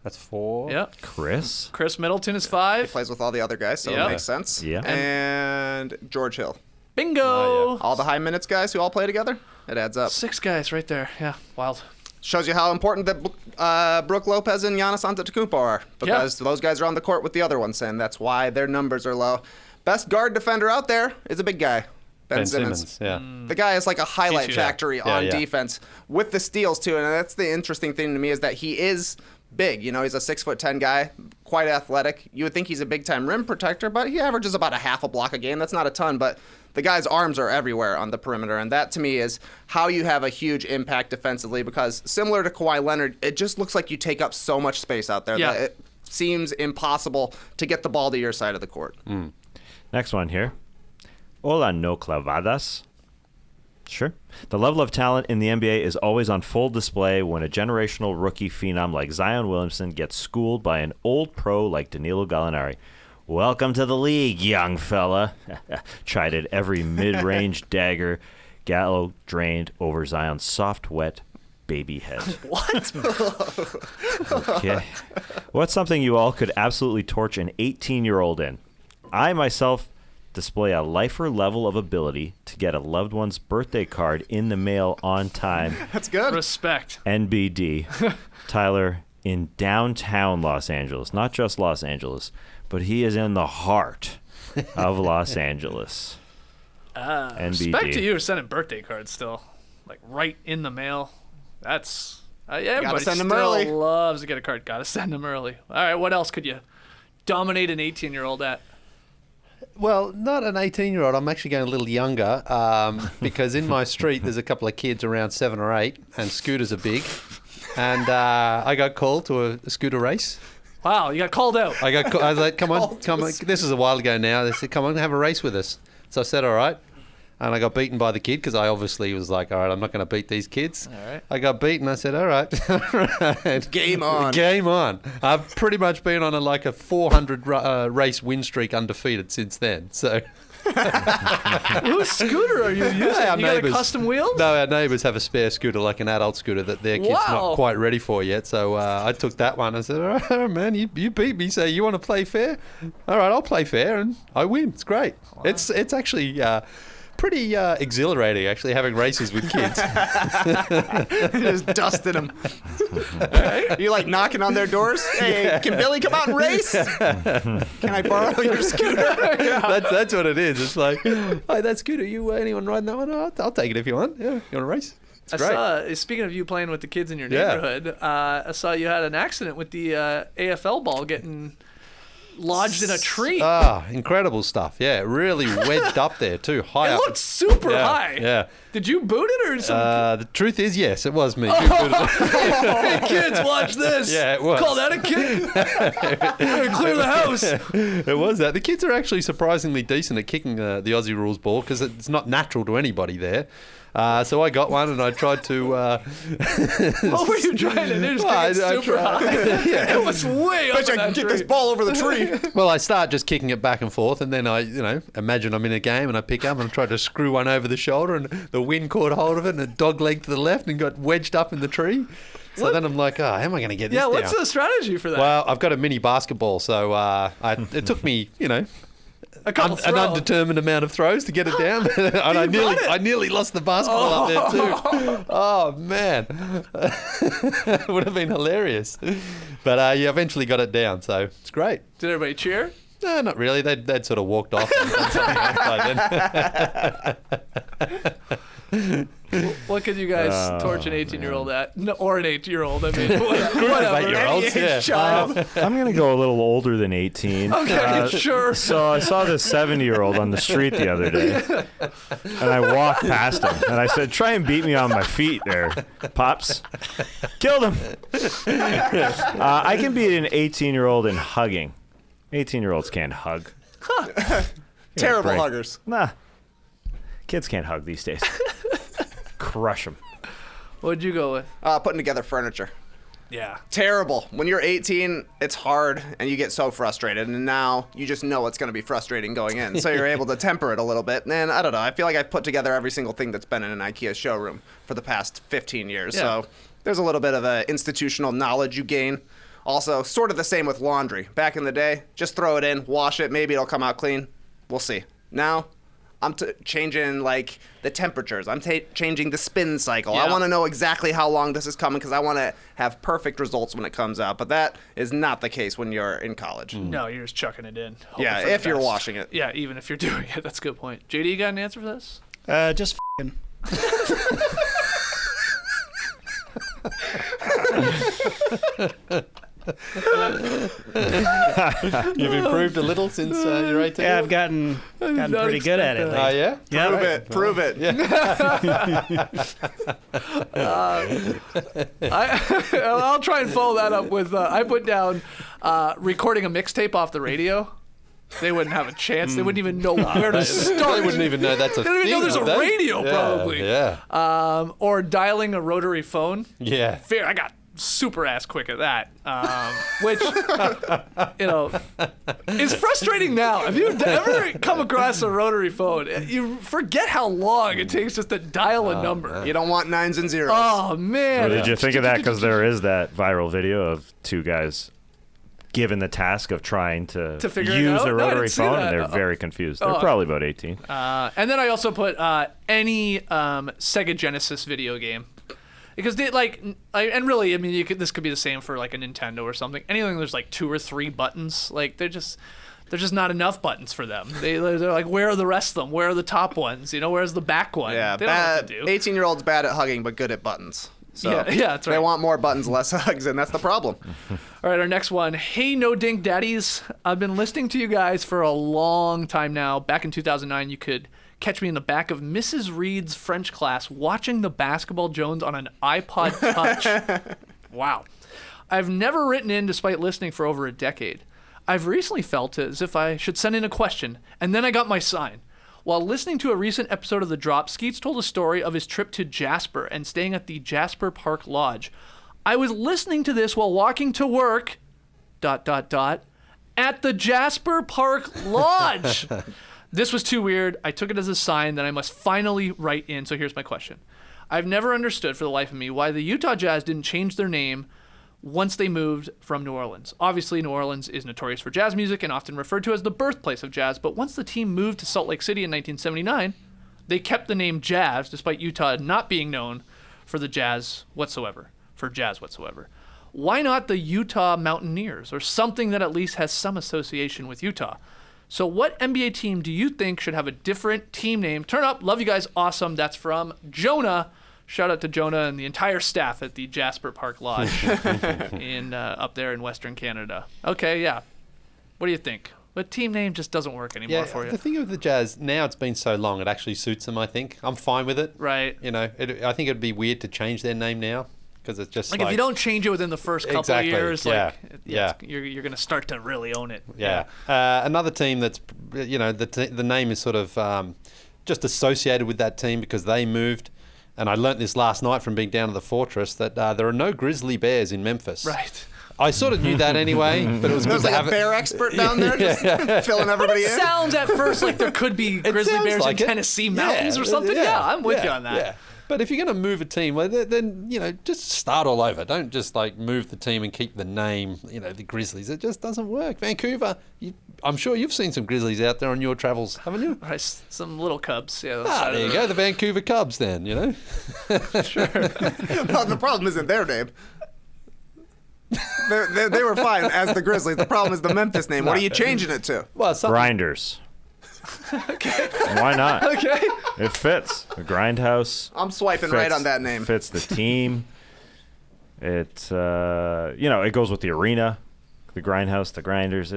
That's 4. Yep. Chris Middleton is 5. He plays with all the other guys, so it makes sense. Yeah. And George Hill. Bingo. All the high minutes guys who all play together. It adds up. 6 guys right there. Yeah, wild. Shows you how important that Brook Lopez and Giannis Antetokounmpo are, because those guys are on the court with the other ones, and that's why their numbers are low. Best guard defender out there is a big guy, Ben Simmons. Yeah. The guy is like a highlight factory on defense with the steals too, and that's the interesting thing to me is that he is big. You know, he's a 6'10" guy, quite athletic. You would think he's a big-time rim protector, but he averages about a half a block a game. That's not a ton, but the guy's arms are everywhere on the perimeter, and that to me is how you have a huge impact defensively, because similar to Kawhi Leonard, it just looks like you take up so much space out there that it seems impossible to get the ball to your side of the court. Next one here. Hola, no clavadas. Sure. The level of talent in the NBA is always on full display when a generational rookie phenom like Zion Williamson gets schooled by an old pro like Danilo Gallinari. Welcome to the league, young fella. Chided every mid-range dagger Gallo drained over Zion's soft, wet baby head. What? Okay. What's something you all could absolutely torch an 18-year-old in? I myself display a lifer level of ability to get a loved one's birthday card in the mail on time. That's good. Respect. NBD. Tyler in downtown Los Angeles. Not just Los Angeles, but he is in the heart of Los Angeles. NBD. Respect to you for sending birthday cards still. Like right in the mail. That's... everybody send them still early. loves to get a card. Gotta send them early. All right, what else could you dominate an 18-year-old at? Well, not an 18-year-old. I'm actually going a little younger because in my street there's a couple of kids around 7 or 8 and scooters are big. And I got called to a scooter race Wow, you got called out. I was like, come on. This is a while ago now. They said, come on, have a race with us. So I said, all right. And I got beaten by the kid because I obviously was like, all right, I'm not going to beat these kids. All right. I got beaten. I said, all right. Game on. Game on. I've pretty much been on a 400 race win streak undefeated since then. So... Whose scooter are you using? Our You got a neighbours. custom wheels? No, our neighbours have a spare scooter, like an adult scooter that their kid's not quite ready for yet. So I took that one. I said, all right, man, you beat me. So you want to play fair? All right, I'll play fair, and I win. It's great. Wow. It's actually pretty exhilarating, actually, having races with kids. Just dusting them. You like knocking on their doors? Hey, can Billy come out and race? Can I borrow your scooter? That's what it is. It's like, hey, that scooter, anyone riding that one? I'll take it if you want. Yeah, you want to race? It's great. Speaking of you playing with the kids in your neighborhood, I saw you had an accident with the AFL ball getting lodged in a tree. Incredible stuff. Yeah, really wedged up there too, high it up. looked super high. Yeah. Did you boot it or something? The truth is, yes, it was me. Hey, kids, watch this. Yeah, it was. Call that a kick? Clear the house. It was that. The kids are actually surprisingly decent at kicking the Aussie rules ball because it's not natural to anybody there. So I got one and I tried to... What were you trying to do? Just kick it super high? Yeah. It was way up Bet you I can kick this ball over the tree. Well, I start just kicking it back and forth, and then I, imagine I'm in a game and I pick up and I try to screw one over the shoulder, and the wind caught hold of it and it dog-legged to the left and got wedged up in the tree. So then I'm like, how am I going to get this down? What's the strategy for that? Well, I've got a mini basketball, so it took me, an undetermined amount of throws to get it down. And I nearly lost the basketball up there too. Oh, man. It would have been hilarious. But you eventually got it down, so it's great. Did everybody cheer? No, not really. They'd sort of walked off and done something else by then. What could you guys torch an 18-year-old at? No, or an 8-year-old. I mean, whatever. 8-year-olds, child. I'm going to go a little older than 18. Okay, sure. So I saw this 70-year-old on the street the other day, and I walked past him, and I said, try and beat me on my feet there, Pops. Killed him. I can beat an 18-year-old in hugging. 18-year-olds can't hug. Terrible huggers. Nah. Kids can't hug these days. Crush them. What'd you go with? Putting together furniture. Yeah. Terrible. When you're 18, it's hard and you get so frustrated, and now you just know it's going to be frustrating going in. So you're able to temper it a little bit. And I don't know. I feel like I've put together every single thing that's been in an IKEA showroom for the past 15 years. Yeah. So there's a little bit of institutional knowledge you gain. Also, sort of the same with laundry. Back in the day, just throw it in, wash it, maybe it'll come out clean. We'll see. Now, I'm changing like the temperatures. I'm changing the spin cycle. Yeah. I want to know exactly how long this is coming because I want to have perfect results when it comes out. But that is not the case when you're in college. No, you're just chucking it in. Yeah, if you're washing it. Yeah, even if you're doing it. That's a good point. JD, you got an answer for this? Just f***ing. You've improved a little since you're 18? Yeah, I've gotten pretty good at it. Oh, yeah? Yeah. Prove it. I'll try and follow that up with, I put down recording a mixtape off the radio. They wouldn't have a chance. They wouldn't even know where to start. They wouldn't even know that's a thing. They don't even know there's a radio, probably. Yeah. Or dialing a rotary phone. Yeah. Fair. I got super ass quick at that, which is frustrating now. If you've ever come across a rotary phone, you forget how long it takes just to dial a number. You don't want nines and zeros. Oh man! Or did you think of that because there is that viral video of two guys given the task of trying to figure it use out? a No, I rotary didn't see phone, that. and they're very confused. They're probably about 18. And then I also put any Sega Genesis video game. Because they and really, I mean, this could be the same for like a Nintendo or something. Anything there's like 2 or 3 buttons, like there's just not enough buttons for them. They're like, where are the rest of them? Where are the top ones? Where's the back one? Yeah, they don't know what to do. 18-year-olds bad at hugging, but good at buttons. So yeah, that's right. They want more buttons, less hugs, and that's the problem. All right, our next one. Hey, No Dink Daddies. I've been listening to you guys for a long time now. Back in 2009, you could catch me in the back of Mrs. Reed's French class watching the Basketball Jones on an iPod Touch. Wow. I've never written in despite listening for over a decade. I've recently felt as if I should send in a question, and then I got my sign. While listening to a recent episode of The Drop, Skeets told a story of his trip to Jasper and staying at the Jasper Park Lodge. I was listening to this while walking to work, ... at the Jasper Park Lodge. This was too weird. I took it as a sign that I must finally write in, so here's my question. I've never understood for the life of me why the Utah Jazz didn't change their name once they moved from New Orleans. Obviously, New Orleans is notorious for jazz music and often referred to as the birthplace of jazz, but once the team moved to Salt Lake City in 1979, they kept the name Jazz, despite Utah not being known for jazz whatsoever. Why not the Utah Mountaineers, or something that at least has some association with Utah? So what NBA team do you think should have a different team name? Turn up. Love you guys. Awesome. That's from Jonah. Shout out to Jonah and the entire staff at the Jasper Park Lodge in up there in Western Canada. Okay, yeah. What do you think? But team name just doesn't work anymore for you. The thing with the Jazz, now it's been so long, it actually suits them, I think. I'm fine with it. Right. You know, I think it'd be weird to change their name now because it's just like if you don't change it within the first couple of years, yeah. You're going to start to really own it. Yeah. Another team that's, you know, the name is sort of just associated with that team because they moved. And I learnt this last night from being down to the Fortress that there are no grizzly bears in Memphis. Right. I sort of knew that anyway, but it was good to have a bear expert down there just filling everybody in. It sounds at first like there could be grizzly bears in Tennessee mountains or something. Yeah, I'm with you on that. Yeah. But if you're going to move a team, well, then, you know, just start all over. Don't just, like, move the team and keep the name, you know, the Grizzlies. It just doesn't work. Vancouver, I'm sure you've seen some Grizzlies out there on your travels, haven't you? Right, some little Cubs. Yeah. There you go, the Vancouver Cubs then, you know? Sure. Well, the problem isn't their name. They were fine as the Grizzlies. The problem is the Memphis name. What are you changing it to? Well, Grinders. Okay. Why not? Okay. It fits. The Grindhouse. I'm swiping right on that name. Fits the team. It it goes with the arena, the Grindhouse, the Grinders.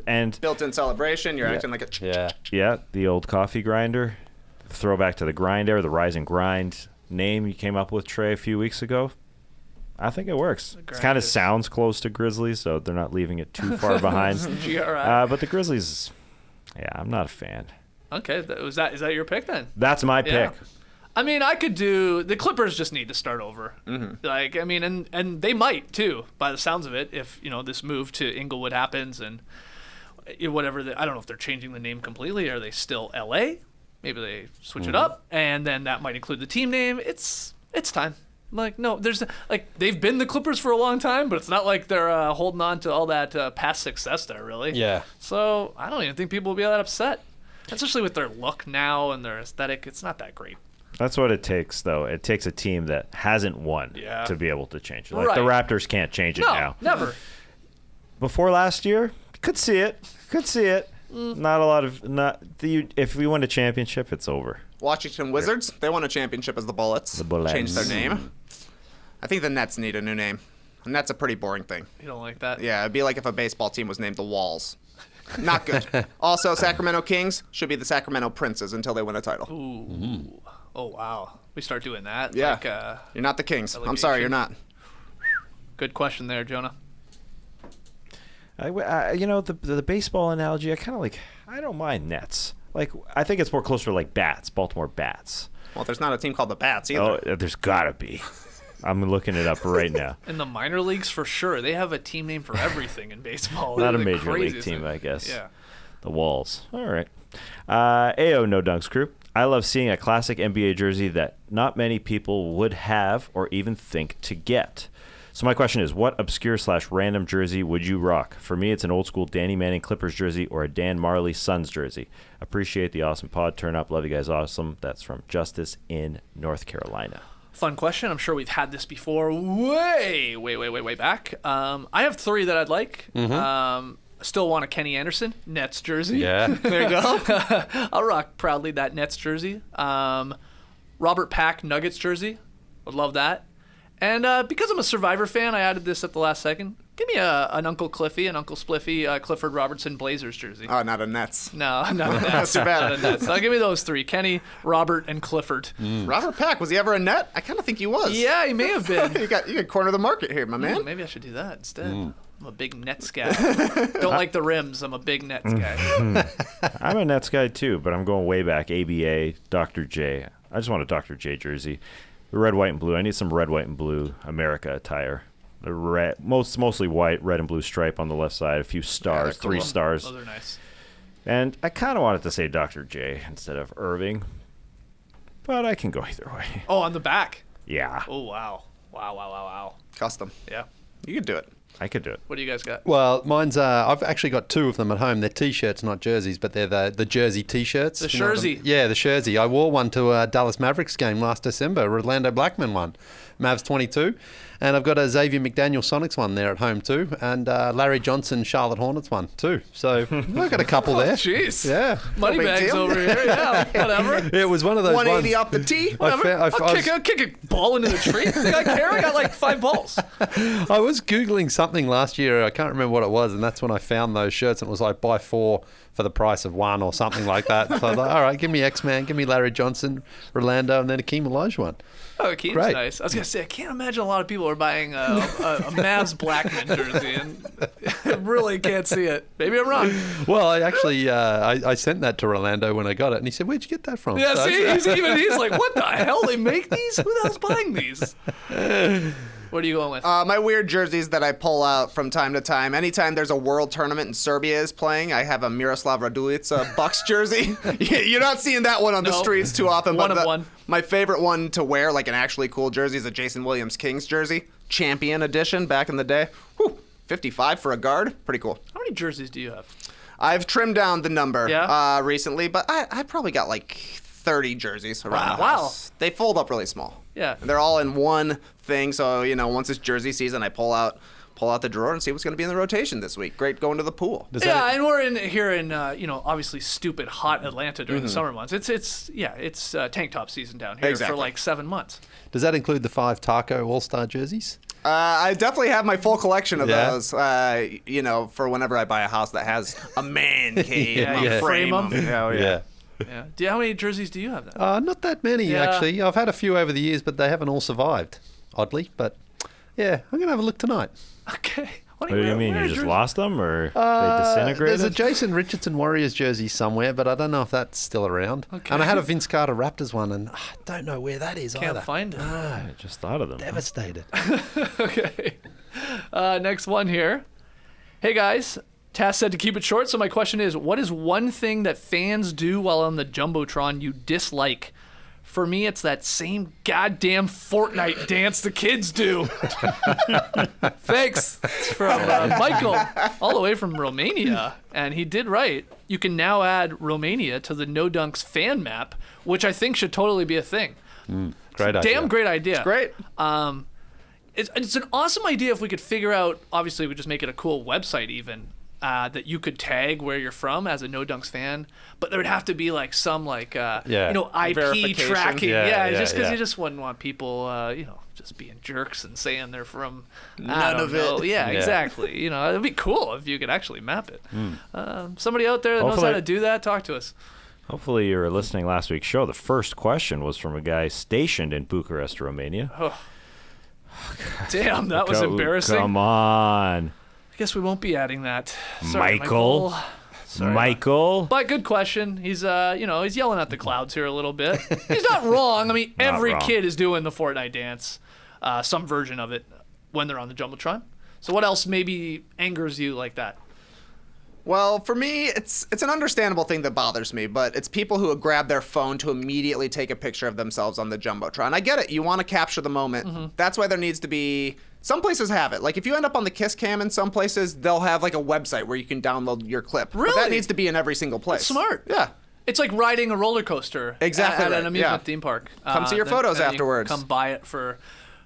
And built-in celebration. You're acting like a the old coffee grinder. Throwback to the grind era, the Rise and Grind name you came up with, Trey, a few weeks ago. I think it works. It kind of sounds close to Grizzlies, so they're not leaving it too far behind. But the Grizzlies. Yeah, I'm not a fan. Okay, is that your pick then? That's my pick. I mean, I could do the Clippers. Just need to start over. Mm-hmm. Like, I mean, and they might too, by the sounds of it, if this move to Inglewood happens and whatever. I don't know if they're changing the name completely. Are they still LA? Maybe they switch it up, and then that might include the team name. It's time. Like, no, they've been the Clippers for a long time, but it's not like they're holding on to all that past success there, really. Yeah. So I don't even think people will be that upset, especially with their look now and their aesthetic. It's not that great. That's what it takes, though. It takes a team that hasn't won to be able to change it. Like the Raptors can't change it now. Never. Before last year, could see it. Not a lot of if we win a championship, it's over. Washington Wizards, they won a championship as the Bullets. The Bullets changed their name. I think the Nets need a new name. And that's a pretty boring thing. You don't like that? Yeah, it'd be like if a baseball team was named the Walls. Not good. Also, Sacramento Kings should be the Sacramento Princes until they win a title. Ooh. Mm-hmm. Oh, wow. We start doing that? Yeah. You're not the Kings. I'm sorry, you're not. Good question there, Jonah. The baseball analogy, I don't mind Nets. Like, I think it's more closer to like Bats, Baltimore Bats. Well, there's not a team called the Bats either. Oh, there's gotta be. I'm looking it up right now. In the minor leagues, for sure. They have a team name for everything in baseball. Not a major league team, I guess. Yeah. The Walls. All right. AO No Dunks Crew. I love seeing a classic NBA jersey that not many people would have or even think to get. So my question is, what obscure/random jersey would you rock? For me, it's an old-school Danny Manning Clippers jersey or a Dan Marley Suns jersey. Appreciate the awesome pod. Turn up. Love you guys. Awesome. That's from Justice in North Carolina. Fun question. I'm sure we've had this before way back. I have three that I'd like. Mm-hmm. Still want a Kenny Anderson Nets jersey. Yeah. There you go. I'll rock proudly that Nets jersey. Robert Pack Nuggets jersey. Would love that. And because I'm a Survivor fan, I added this at the last second. Give me an Uncle Cliffy, an Uncle Spliffy, Clifford Robertson Blazers jersey. Oh, not a Nets. No, not a Nets. That's too bad. Not a Nets. So give me those three: Kenny, Robert, and Clifford. Robert Pack, was he ever a net? I kind of think he was. Yeah, he may have been. you got corner the market here, my man. Maybe I should do that instead. I'm a big Nets guy. Don't like the rims. I'm a big Nets guy. I'm a Nets guy too, but I'm going way back. ABA, Dr. J. I just want a Dr. J jersey. The red, white, and blue. I need some red, white, and blue America attire. The red, mostly white, red and blue stripe on the left side. A few stars, Cool. 3 stars. Those are nice. And I kind of wanted to say Dr. J instead of Irving, but I can go either way. Oh, on the back. Yeah, Oh, wow. Wow. Custom. Yeah. You could do it. I could do it. What do you guys got? Well, mine's I've actually got 2 of them at home. They're T-shirts, not jerseys, but they're the jersey T-shirts. The You know what I jersey. mean? Yeah, the jersey. I wore one to a Dallas Mavericks game last December. Orlando Blackman one, Mavs 22, and I've got a Xavier McDaniel Sonics one there at home too, and Larry Johnson Charlotte Hornets one too. So I've got a couple there. Jeez. Yeah. Money big bags deal. over here. Yeah, whatever. It was one of those 180 ones. off the tee. I'll kick a ball into the tree. Think I care? I got like 5 balls. I was Googling something last year. I can't remember what it was, and that's when I found those shirts, and it was like buy 4 for the price of 1 or something like that. So I was like, all right, give me X-Man, give me Larry Johnson, Rolando, and then a Akeem Olajuwon. Oh, Keem's Great. nice. I was going to say, I can't imagine a lot of people are buying a Mavs Blackman jersey, and I really can't see it. Maybe I'm wrong. Well, I actually I sent that to Rolando when I got it, and he said, "Where'd you get that from?" Yeah, So see, he's like, what the hell? They make these? Who the hell's buying these? What are you going with? My weird jerseys that I pull out from time to time. Anytime there's a world tournament and Serbia is playing, I have a Miroslav Radulica Bucks jersey. You're not seeing that one on the No. streets too often. One but of one. My favorite one to wear, like an actually cool jersey, is a Jason Williams Kings jersey. Champion edition back in the day. Whew, 55 for a guard. Pretty cool. How many jerseys do you have? I've trimmed down the number Yeah? recently, but I probably got like 30 jerseys around the Wow. house. They fold up really small. Yeah. And they're all in one thing, so once it's jersey season, I pull out the drawer and see what's going to be in the rotation this week. Great going to the pool. Yeah, and we're here in obviously stupid hot Atlanta during the summer months. It's tank top season down here Exactly. for like 7 months. Does that include the 5 Taco All-Star jerseys? I definitely have my full collection of Yeah. those. For whenever I buy a house that has a man cave, Yeah, I'll you frame frame 'em. them. Hell yeah. Yeah. How many jerseys do you have then? Not that many, Yeah. actually. I've had a few over the years, but they haven't all survived, oddly. But, yeah, I'm going to have a look tonight. Okay. What do you mean? wear You a just jersey? lost them, or they disintegrated? There's a Jason Richardson Warriors jersey somewhere, but I don't know if that's still around. Okay. And I had a Vince Carter Raptors one, and I don't know where that is Can't either. find it. I just thought of them. Devastated. Okay. Next one here. Hey guys, Tass said to keep it short, so my question is, what is one thing that fans do while on the Jumbotron you dislike? For me, it's that same goddamn Fortnite dance the kids do. Thanks. It's from Michael, all the way from Romania. And he did right. You can now add Romania to the No Dunks fan map, which I think should totally be a thing. Great idea. Damn great idea. Great. It's an awesome idea if we could figure out, obviously we just make it a cool website even, that you could tag where you're from as a No Dunks fan, but there would have to be like some IP Verification. tracking. Yeah, Just because yeah. you just wouldn't want people, just being jerks and saying they're from None of it. Yeah, Yeah. exactly. It'd be cool if you could actually map it. Somebody out there that knows how Hopefully- to do that, talk to us. Hopefully you were listening last week's show. The first question was from a guy stationed in Bucharest, Romania. Damn, that was Co- embarrassing. Come on. I guess we won't be adding that. Sorry, Michael. Sorry, Michael. But good question. He's he's yelling at the clouds here a little bit. He's not wrong. I mean, Not every wrong. kid is doing the Fortnite dance, some version of it, when they're on the Jumbotron. So what else maybe angers you like that? Well, for me, it's an understandable thing that bothers me, but it's people who grab their phone to immediately take a picture of themselves on the Jumbotron. I get it. You want to capture the moment. That's why there needs to be... Some places have it. Like, if you end up on the Kiss Cam in some places, they'll have, like, a website where you can download your clip. But Really? that needs to be in every single place. Smart. Yeah. It's like riding a roller coaster Exactly at an right, amusement yeah. theme park. Come see your then- photos and you afterwards. Come buy it for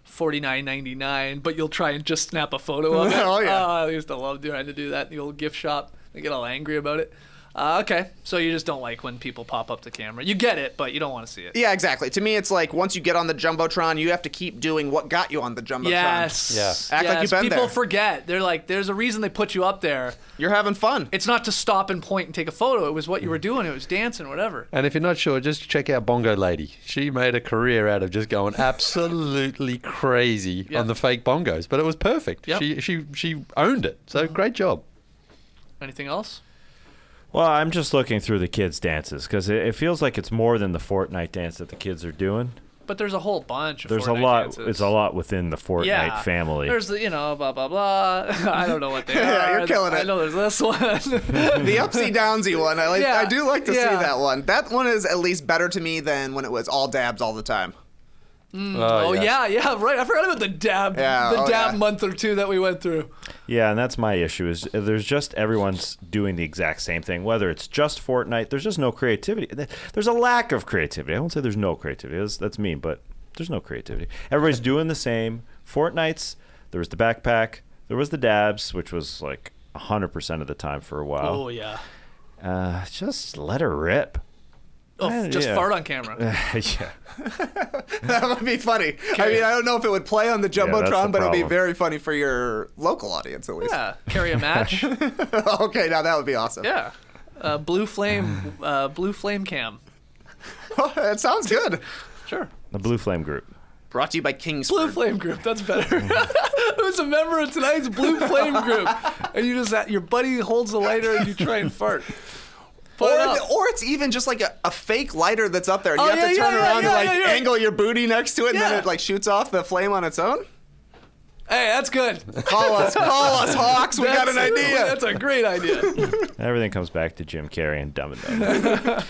$49.99, but you'll try and just snap a photo of it. Oh, yeah. I used to love trying to do that in the old gift shop. They get all angry about it. Okay, so you just don't like when people pop up the camera. You get it, but you don't want to see it. Yeah, exactly. To me, it's like once you get on the Jumbotron, you have to keep doing what got you on the Jumbotron. Yes. Yeah. Act like you've been People there. forget. They're like, there's a reason they put you up there. You're having fun. It's not to stop and point and take a photo. It was what you were doing. It was dancing, whatever. And if you're not sure, just check out Bongo Lady. She made a career out of just going absolutely crazy Yep. on the fake bongos, but it was perfect. Yep. She owned it. So great job. Anything else? Well, I'm just looking through the kids' dances because it feels like it's more than the Fortnite dance that the kids are doing. But there's a whole bunch of There's Fortnite a lot. dances. It's a lot within the Fortnite family. There's the, blah, blah, blah. I don't know what they are. Yeah, you're killing it. I know there's this one. The upsy downsy one. Yeah. I do like to see Yeah. that one. That one is at least better to me than when it was all dabs all the time. Oh, yeah, right. I forgot about the dab, Yeah, month or two that we went through. Yeah, and that's my issue is there's just everyone's doing the exact same thing. Whether it's just Fortnite, there's just no creativity. There's a lack of creativity. I won't say there's no creativity. That's mean, but there's no creativity. Everybody's doing the same. Fortnite's, there was the backpack, there was the dabs, which was like 100% of the time for a while. Oh, yeah. Just let her rip. Oh, just yeah. fart on camera. Yeah. That would be funny. I mean, I don't know if it would play on the that's the Jumbotron, but it would be problem. very funny for your local audience at least. Yeah, carry a match. Okay, now that would be awesome. Yeah. Blue flame cam. That sounds good. Sure. The Blue Flame Group. Brought to you by Blue Kingsford. Flame Group. That's better. Who's a member of tonight's Blue Flame Group? And you just your buddy holds the lighter and you try and fart. Put it up. Or it's even just like a fake lighter that's up there. And Oh, you have to yeah, turn yeah, around yeah, and yeah. angle your booty next to it, and Yeah. then it like shoots off the flame on its own. Hey, that's good. Call us, Hawks. We got an idea. That's a great idea. Everything comes back to Jim Carrey and Dumb and Dumber.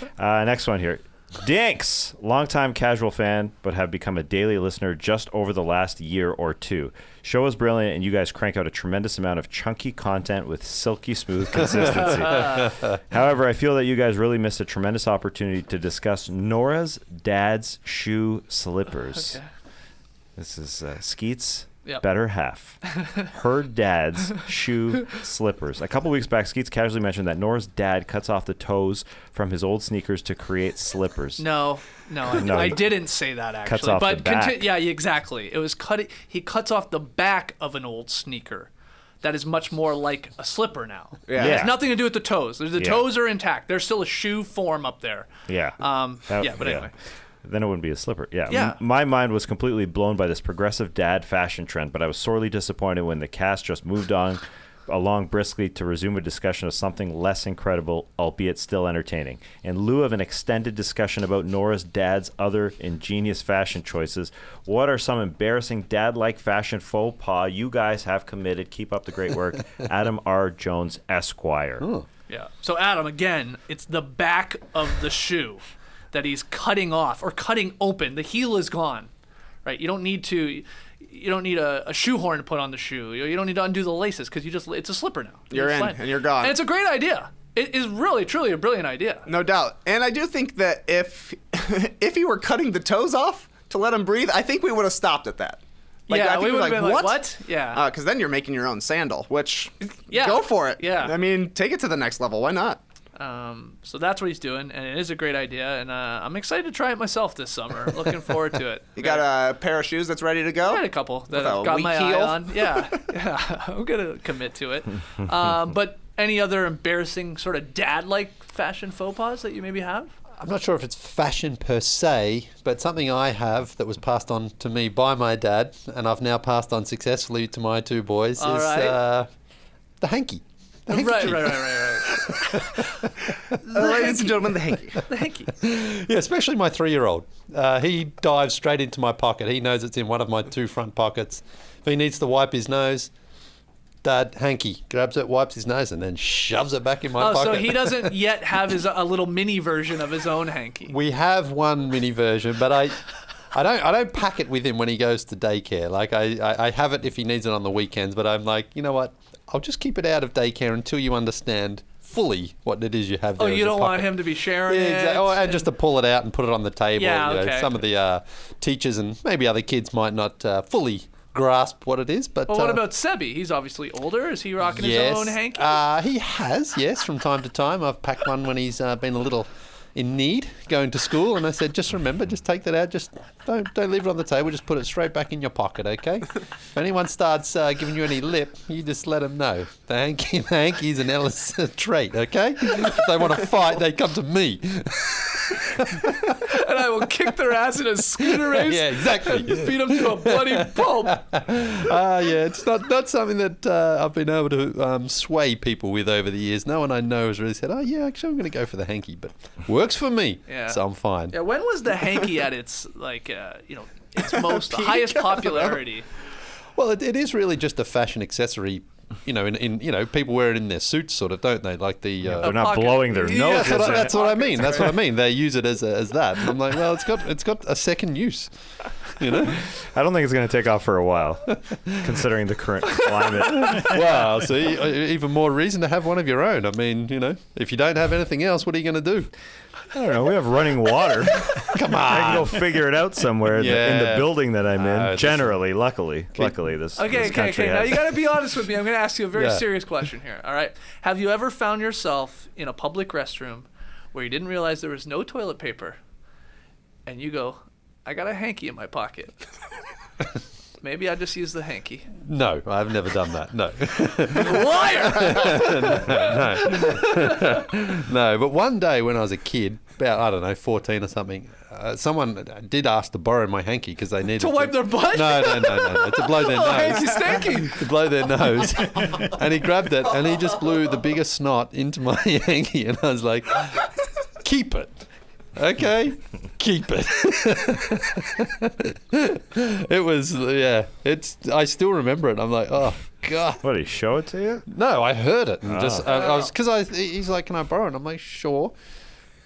Next one here. Dinks, longtime casual fan, but have become a daily listener just over the last year or two. Show is brilliant, and you guys crank out a tremendous amount of chunky content with silky smooth consistency. However, I feel that you guys really missed a tremendous opportunity to discuss Nora's dad's shoe slippers. Okay. This is Skeet's Yep. better half. Her dad's shoe slippers. A couple weeks back, Skeets casually mentioned that Nora's dad cuts off the toes from his old sneakers to create slippers. No, I didn't say that actually. Cuts off but the back. yeah, exactly. It was he cuts off the back of an old sneaker. That is much more like a slipper now. Yeah. It has nothing to do with the toes. The Yeah. toes are intact. There's still a shoe form up there. Yeah. But anyway. Then it wouldn't be a slipper. Yeah. Yeah. My mind was completely blown by this progressive dad fashion trend, but I was sorely disappointed when the cast just moved on along briskly to resume a discussion of something less incredible, albeit still entertaining. In lieu of an extended discussion about Nora's dad's other ingenious fashion choices, what are some embarrassing dad-like fashion faux pas you guys have committed? Keep up the great work. Adam R. Jones, Esquire. Oh. Yeah. So Adam, again, it's the back of the shoe that he's cutting off or cutting open. The heel is gone, right? You don't need a shoehorn to put on the shoe. You don't need to undo the laces because it's a slipper now. You're in, fine. and you're gone. And it's a great idea. It is really, truly a brilliant idea. No doubt. And I do think that if he were cutting the toes off to let him breathe, I think we would have stopped at that. I yeah, think we we're would have been like, what? Yeah. Because then you're making your own sandal, which, Yeah. go for it. Yeah. I mean, take it to the next level. Why not? So that's what he's doing, and it is a great idea, and I'm excited to try it myself this summer. Looking forward to it. You got a pair of shoes that's ready to go? I had a couple that With a I've got weak my heel? eye on. Yeah, I'm gonna commit to it. But any other embarrassing sort of dad-like fashion faux pas that you maybe have? I'm not sure if it's fashion per se, but something I have that was passed on to me by my dad, and I've now passed on successfully to my two boys, All is right. the hanky. The Right. Ladies and gentlemen, the hanky. The hanky. Yeah, especially my 3-year-old. He dives straight into my pocket. He knows it's in one of my two front pockets. If he needs to wipe his nose, Dad, hanky, grabs it, wipes his nose, and then shoves it back in my pocket. So he doesn't yet have a little mini version of his own hanky. We have one mini version, but I don't pack it with him when he goes to daycare. Like I have it if he needs it on the weekends, but I'm like, you know what? I'll just keep it out of daycare until you understand fully what it is you have there. Oh, in you your don't want pocket. him to be sharing Yeah, it? exactly. Oh, and just to pull it out and put it on the table. Yeah, You know, okay. some of the teachers and maybe other kids might not fully grasp what it is. But Well, what about Sebi? He's obviously older. Is he rocking his own hanky? He has, yes, from time to time. I've packed one when he's been a little in need going to school, and I said, just remember, just take that out, just don't leave it on the table, just put it straight back in your pocket, okay? If anyone starts giving you any lip, you just let them know. The hanky's an Ellis trait, okay? If they want to fight, they come to me. And I will kick their ass in a scooter race. Yeah, exactly. Beat them to a bloody pulp. Yeah, it's not something that I've been able to sway people with over the years. No one I know has really said, oh yeah, actually I'm going to go for the hanky, but works for me, so I'm fine. Yeah, when was the hanky at its its most highest popularity? Well, it is really just a fashion accessory. In people wear it in their suits, sort of, don't they? Like the They're not pocket. blowing their noses. that's what I mean. That's what I mean. They use it as that. And I'm like, well, it's got a second use. I don't think it's going to take off for a while, considering the current climate. Well, see, even more reason to have one of your own. I mean, if you don't have anything else, what are you going to do? I don't know. We have running water. Come on. I can go figure it out somewhere in the building that I'm in. Generally, luckily, this Okay. country Now has. you got to be honest with me. I'm going to ask you a very Yeah. serious question here. All right. Have you ever found yourself in a public restroom where you didn't realize there was no toilet paper, and you go, I got a hanky in my pocket. Maybe I just use the hanky. No, I've never done that. No. Liar! No, but one day when I was a kid, about, I don't know, 14 or something, someone did ask to borrow my hanky because they needed To wipe their butt? No, to blow their Oh, nose. hanky stanky. To blow their nose. And he grabbed it and he just blew the biggest snot into my hanky, and I was like, keep it. Okay, keep it. It was, I still remember it. I'm like, oh God. What, did he show it to you? No, I heard it. And he's like, can I borrow it? And I'm like, sure.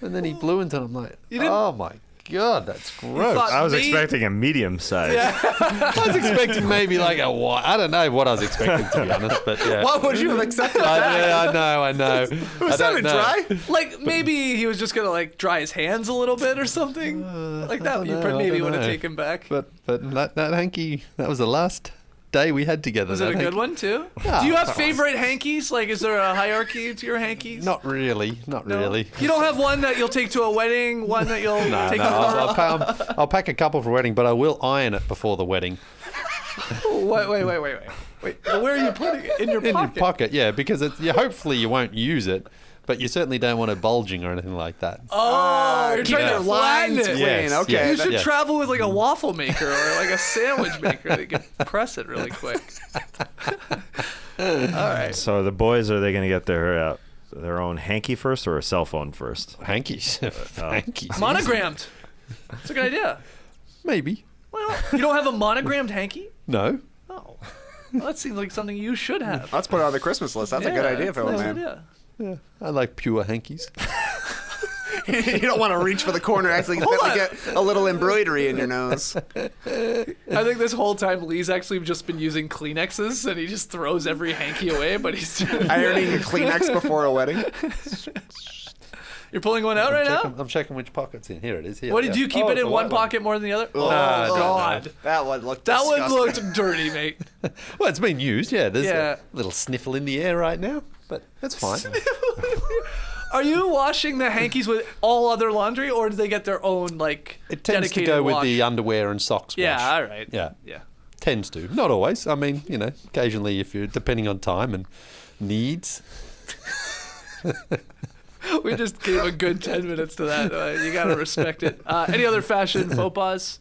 And then he blew into it. I'm like, oh my God, that's gross. I was expecting a medium size. I was expecting maybe like I don't know what I was expecting, to be honest, but yeah. What would you have accepted? I know. Was that dry? Like, maybe he was just going to, like, dry his hands a little bit or something. Like that, you maybe would have taken back. But that hanky, that was the last day we had together. Was it a good one, too? No, Do you have favorite hankies? Like, is there a hierarchy to your hankies? Not really. You don't have one that you'll take to a wedding, one that you'll take to a I'll pack a couple for a wedding, but I will iron it before the wedding. Wait. Where are you putting it? In your pocket? In your pocket, yeah, because hopefully you won't use it, but you certainly don't want it bulging or anything like that. Oh, you're trying to flatten it. Yes, Okay. yes. You should Yeah. travel with like a waffle maker or like a sandwich maker that can press it really quick. All right. So the boys, are they going to get their own hanky first or a cell phone first? Hankies. Hankies. Monogrammed. That's a good idea. Maybe. Well, you don't have a monogrammed hanky? No. Oh. Well, that seems like something you should have. Let's put it on the Christmas list. That's a good idea, Phil, that's a man. good idea. Yeah, I like pure hankies. You don't want to reach for the corner, actually get a little embroidery in your nose. I think this whole time Lee's actually just been using Kleenexes and he just throws every hanky away, but he's Ironing a Kleenex before a wedding. You're pulling one out now? I'm checking which pocket's in. Here it is. Here. What did you keep it the in one white pocket more than the other? Oh, God. That one looked That disgusting. one looked dirty, mate. Well, it's been used. Yeah, there's Yeah. a little sniffle in the air right now, but that's fine. Are you washing the hankies with all other laundry, or do they get their own, like, It tends to dedicated go wash? with the underwear and socks wash. Yeah, all right. Yeah. Yeah. Tends to. Not always. I mean, occasionally if you're, depending on time and needs. We just gave a good 10 minutes to that. You got to respect it. Any other fashion faux pas?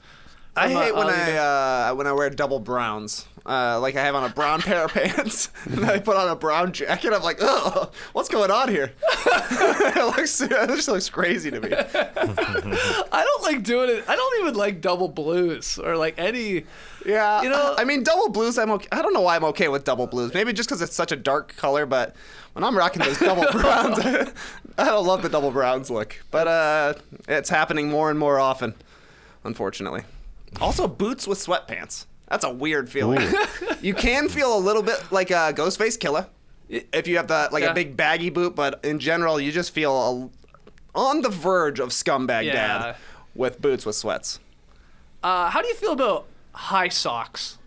I hate when Ollie? when I wear double browns. Like I have on a brown pair of pants, and I put on a brown jacket. I'm like, oh, what's going on here? It just looks crazy to me. I don't like doing it. I don't even like double blues or like any. Yeah, I mean, double blues, I'm okay. I don't know why I'm okay with double blues. Maybe just because it's such a dark color, but when I'm rocking those double browns, I don't love the double browns look. But it's happening more and more often, unfortunately. Also, boots with sweatpants. That's a weird feeling. You can feel a little bit like a Ghostface Killer if you have a big baggy boot, but in general, you just feel on the verge of scumbag dad with boots with sweats. How do you feel about high socks?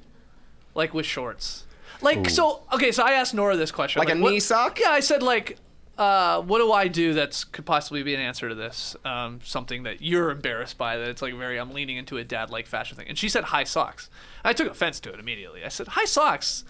like with shorts. Like, so I asked Nora this question. Like a knee sock? Yeah, I said, like, what do I do that could possibly be an answer to this? Something that you're embarrassed by, that it's like I'm leaning into a dad-like fashion thing. And she said high socks. I took offense to it immediately. I said, high socks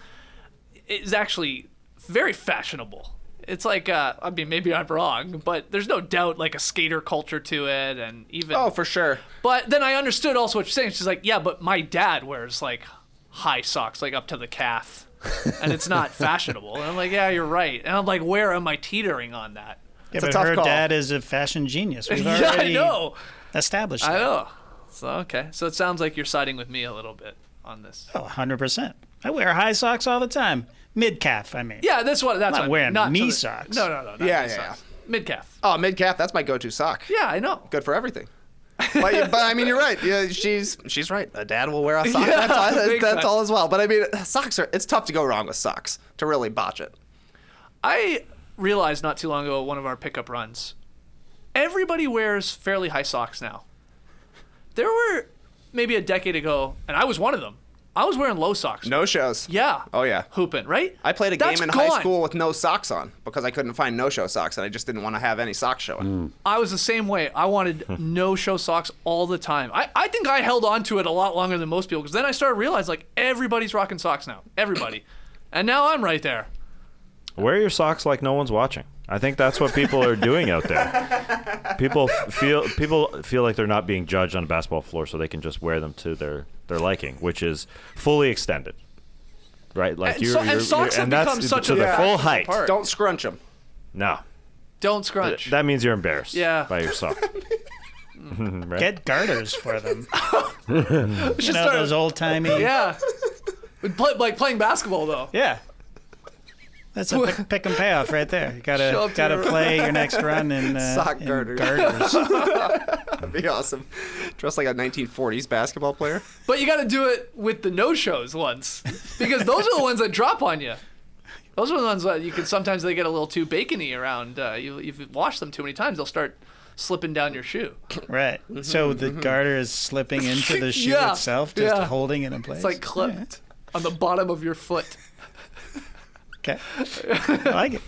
is actually very fashionable. It's like, I mean, maybe I'm wrong, but there's no doubt like a skater culture to it, and even... Oh, for sure. But then I understood also what you're saying. She's like, yeah, but my dad wears like high socks, like up to the calf. And it's not fashionable. And I'm like, yeah, you're right. And I'm like, where am I teetering on that? Yeah, It's a but tough her call. dad is a fashion genius. We've Yeah, I already know. established I that. know. So, okay. So it sounds like you're siding with me a little bit on this. Oh, 100%. I wear high socks all the time. Mid-calf, I mean. Yeah, that's what not I mean. wearing Not knee to the- socks. No, not Yeah, knee yeah, socks. Mid-calf. Oh, mid-calf, that's my go-to sock. Yeah, I know. Good for everything. But I mean, you're right. Yeah, she's right. A dad will wear a sock. Yeah, that's sense. all as well. But I mean, it's tough to go wrong with socks to really botch it. I realized not too long ago at one of our pickup runs, everybody wears fairly high socks now. There were maybe a decade ago, and I was one of them. I was wearing low socks. No shows. Yeah. Oh, yeah. Hooping, right? I played a That's game in gone. high school with no socks on because I couldn't find no-show socks, and I just didn't want to have any socks showing. I was the same way. I wanted no-show socks all the time. I think I held on to it a lot longer than most people, because then I started realizing, like, everybody's rocking socks now. Everybody. And now I'm right there. Wear your socks like no one's watching. I think that's what people are doing out there. People feel like they're not being judged on a basketball floor, so they can just wear them to their liking, which is fully extended, right? Like And socks have that's become such to a the full fashionable height. part. Don't scrunch them. No, Don't scrunch. that means you're embarrassed. Yeah. By your sock. Right? Get garters for them. We You should know, start- those old-timey... Yeah. Like playing basketball, though. Yeah. That's a pick and payoff right there. You Show up gotta to your- play your next run in Sock in garters. That'd be awesome. Dressed like a 1940s basketball player. But you got to do it with the no-shows ones, because those are the ones that drop on you. Those are the ones that you can sometimes they get a little too bacony around. You've washed them too many times, they'll start slipping down your shoe. Right. So the garter is slipping into the shoe Yeah, itself, just yeah. holding it in place. It's like clipped on the bottom of your foot. Okay. I like it.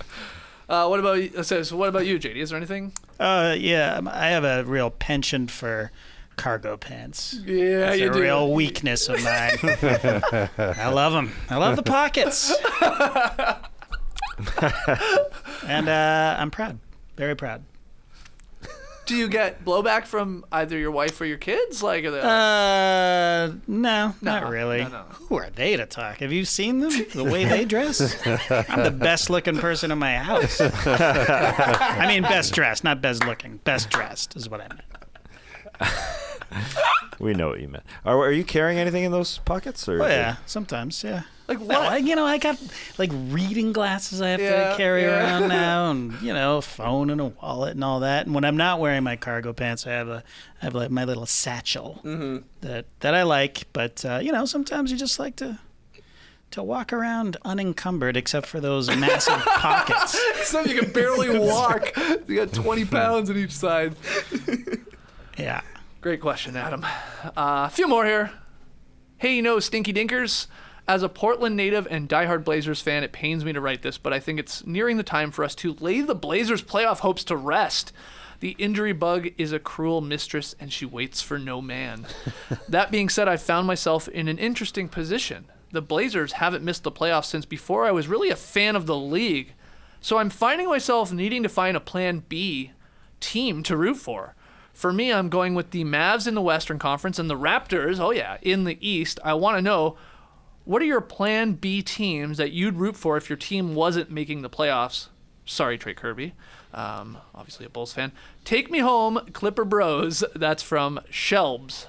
What about you, JD? Is there anything? Yeah, I have a real penchant for cargo pants. Yeah, It's you a do. real weakness of mine. I love them. I love the pockets. And I'm proud. Very proud. Do you get blowback from either your wife or your kids? Like, No, not really. no. Who are they to talk? Have you seen them? The way they dress? I'm the best looking person in my house. I mean, best dressed, not best looking. Best dressed is what I meant. We know what you meant. Are you carrying anything in those pockets? Or Oh, yeah, sometimes, yeah. Like Well, what? I got like reading glasses I have Yeah, to carry yeah. around now, and a phone and a wallet and all that. And when I'm not wearing my cargo pants, I have like my little satchel that I like. But sometimes you just like to walk around unencumbered, except for those massive pockets. So you can barely walk. You got 20 pounds on each side. Yeah. Great question, Adam. A few more here. Hey, Stinky Dinkers. As a Portland native and diehard Blazers fan, it pains me to write this, but I think it's nearing the time for us to lay the Blazers' playoff hopes to rest. The injury bug is a cruel mistress, and she waits for no man. That being said, I found myself in an interesting position. The Blazers haven't missed the playoffs since before I was really a fan of the league, so I'm finding myself needing to find a plan B team to root for. For me, I'm going with the Mavs in the Western Conference and the Raptors, in the East. I want to know, what are your plan B teams that you'd root for if your team wasn't making the playoffs? Sorry, Trey Kirby. Obviously a Bulls fan. Take me home, Clipper Bros. That's from Shelbs.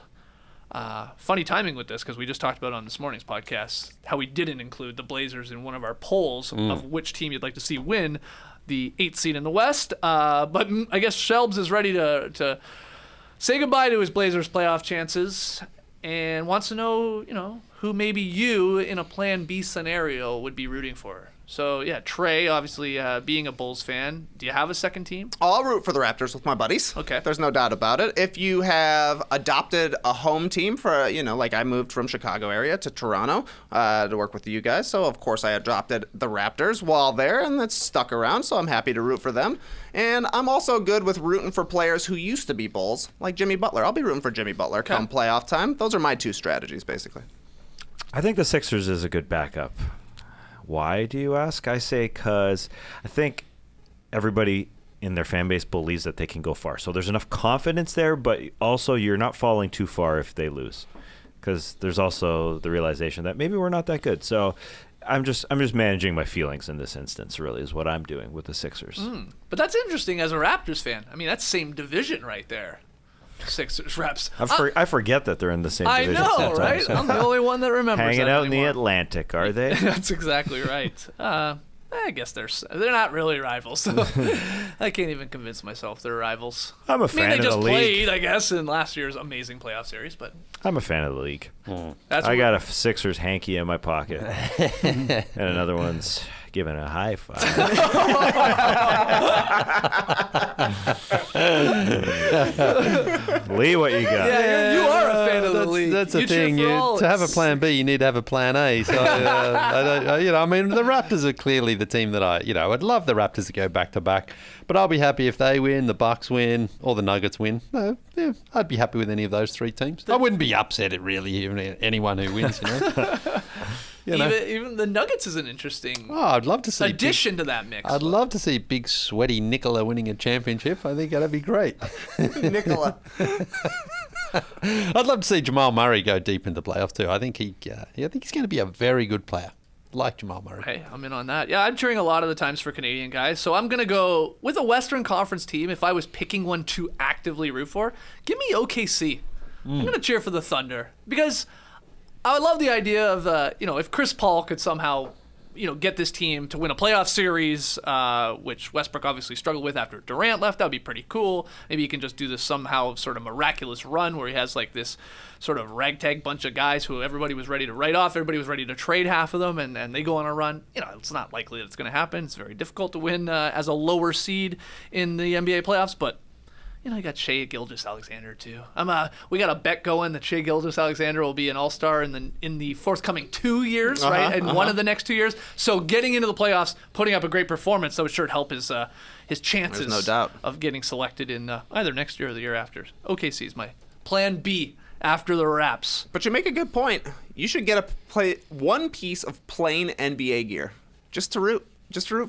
Funny timing with this, because we just talked about on this morning's podcast how we didn't include the Blazers in one of our polls of which team you'd like to see win the 8th seed in the West. But I guess Shelbs is ready to say goodbye to his Blazers playoff chances and wants to know, who maybe you in a plan B scenario would be rooting for. So, yeah, Trey, obviously being a Bulls fan, do you have a second team? I'll root for the Raptors with my buddies. Okay. There's no doubt about it. If you have adopted a home team for, like I moved from Chicago area to Toronto to work with you guys. So, of course, I adopted the Raptors while there, and that's stuck around. So I'm happy to root for them. And I'm also good with rooting for players who used to be Bulls, like Jimmy Butler. I'll be rooting for Jimmy Butler come playoff time. Those are my two strategies, basically. I think the Sixers is a good backup. Why, do you ask? I say because I think everybody in their fan base believes that they can go far. So there's enough confidence there, but also you're not falling too far if they lose. Because there's also the realization that maybe we're not that good. So I'm just managing my feelings in this instance, really, is what I'm doing with the Sixers. But that's interesting as a Raptors fan. I mean, that's same division right there. Sixers reps. I forget that they're in the same division. I know, sometimes. right? I'm the only one that remembers Hanging that out anymore. in the Atlantic, are they? That's exactly right. I guess they're not really rivals. So I can't even convince myself they're rivals. I'm a fan they of just the league. played, I guess, in last year's amazing playoff series. But I'm a fan of the league. that's I got a Sixers hanky in my pocket, and another one's giving a high five. Lee, what you got? Yeah, you are a fan of the league. That's the You cheer thing. for all To have a its- plan B, you need to have a plan A. So, I mean, the Raptors are clearly the team that I'd love the Raptors to go back to back, but I'll be happy if they win, the Bucks win, or the Nuggets win. I'd be happy with any of those three teams. I wouldn't be upset at really even anyone who wins. Even the Nuggets is an interesting I'd love to see addition to that mix. I'd love to see big sweaty Nikola winning a championship. I think that'd be great. Nicola. I'd love to see Jamal Murray go deep into the playoffs too. I think he's going to be a very good player. Like Jamal Murray. Hey, I'm in on that. Yeah, I'm cheering a lot of the times for Canadian guys. So I'm going to go with a Western Conference team. If I was picking one to actively root for, give me OKC. I'm going to cheer for the Thunder because I would love the idea of, if Chris Paul could somehow, get this team to win a playoff series, which Westbrook obviously struggled with after Durant left. That would be pretty cool. Maybe he can just do this somehow sort of miraculous run where he has like this sort of ragtag bunch of guys who everybody was ready to write off. Everybody was ready to trade half of them, and they go on a run. It's not likely that it's going to happen. It's very difficult to win as a lower seed in the NBA playoffs, but I got Shai Gilgeous-Alexander too. We got a bet going that Shai Gilgeous-Alexander will be an All-Star in the forthcoming 2 years, right? And one of the next 2 years. So getting into the playoffs, putting up a great performance, that would sure help his chances There's no doubt. of getting selected in either next year or the year after. OKC is my plan B after the Raps. But you make a good point. You should get one piece of plain NBA gear just to root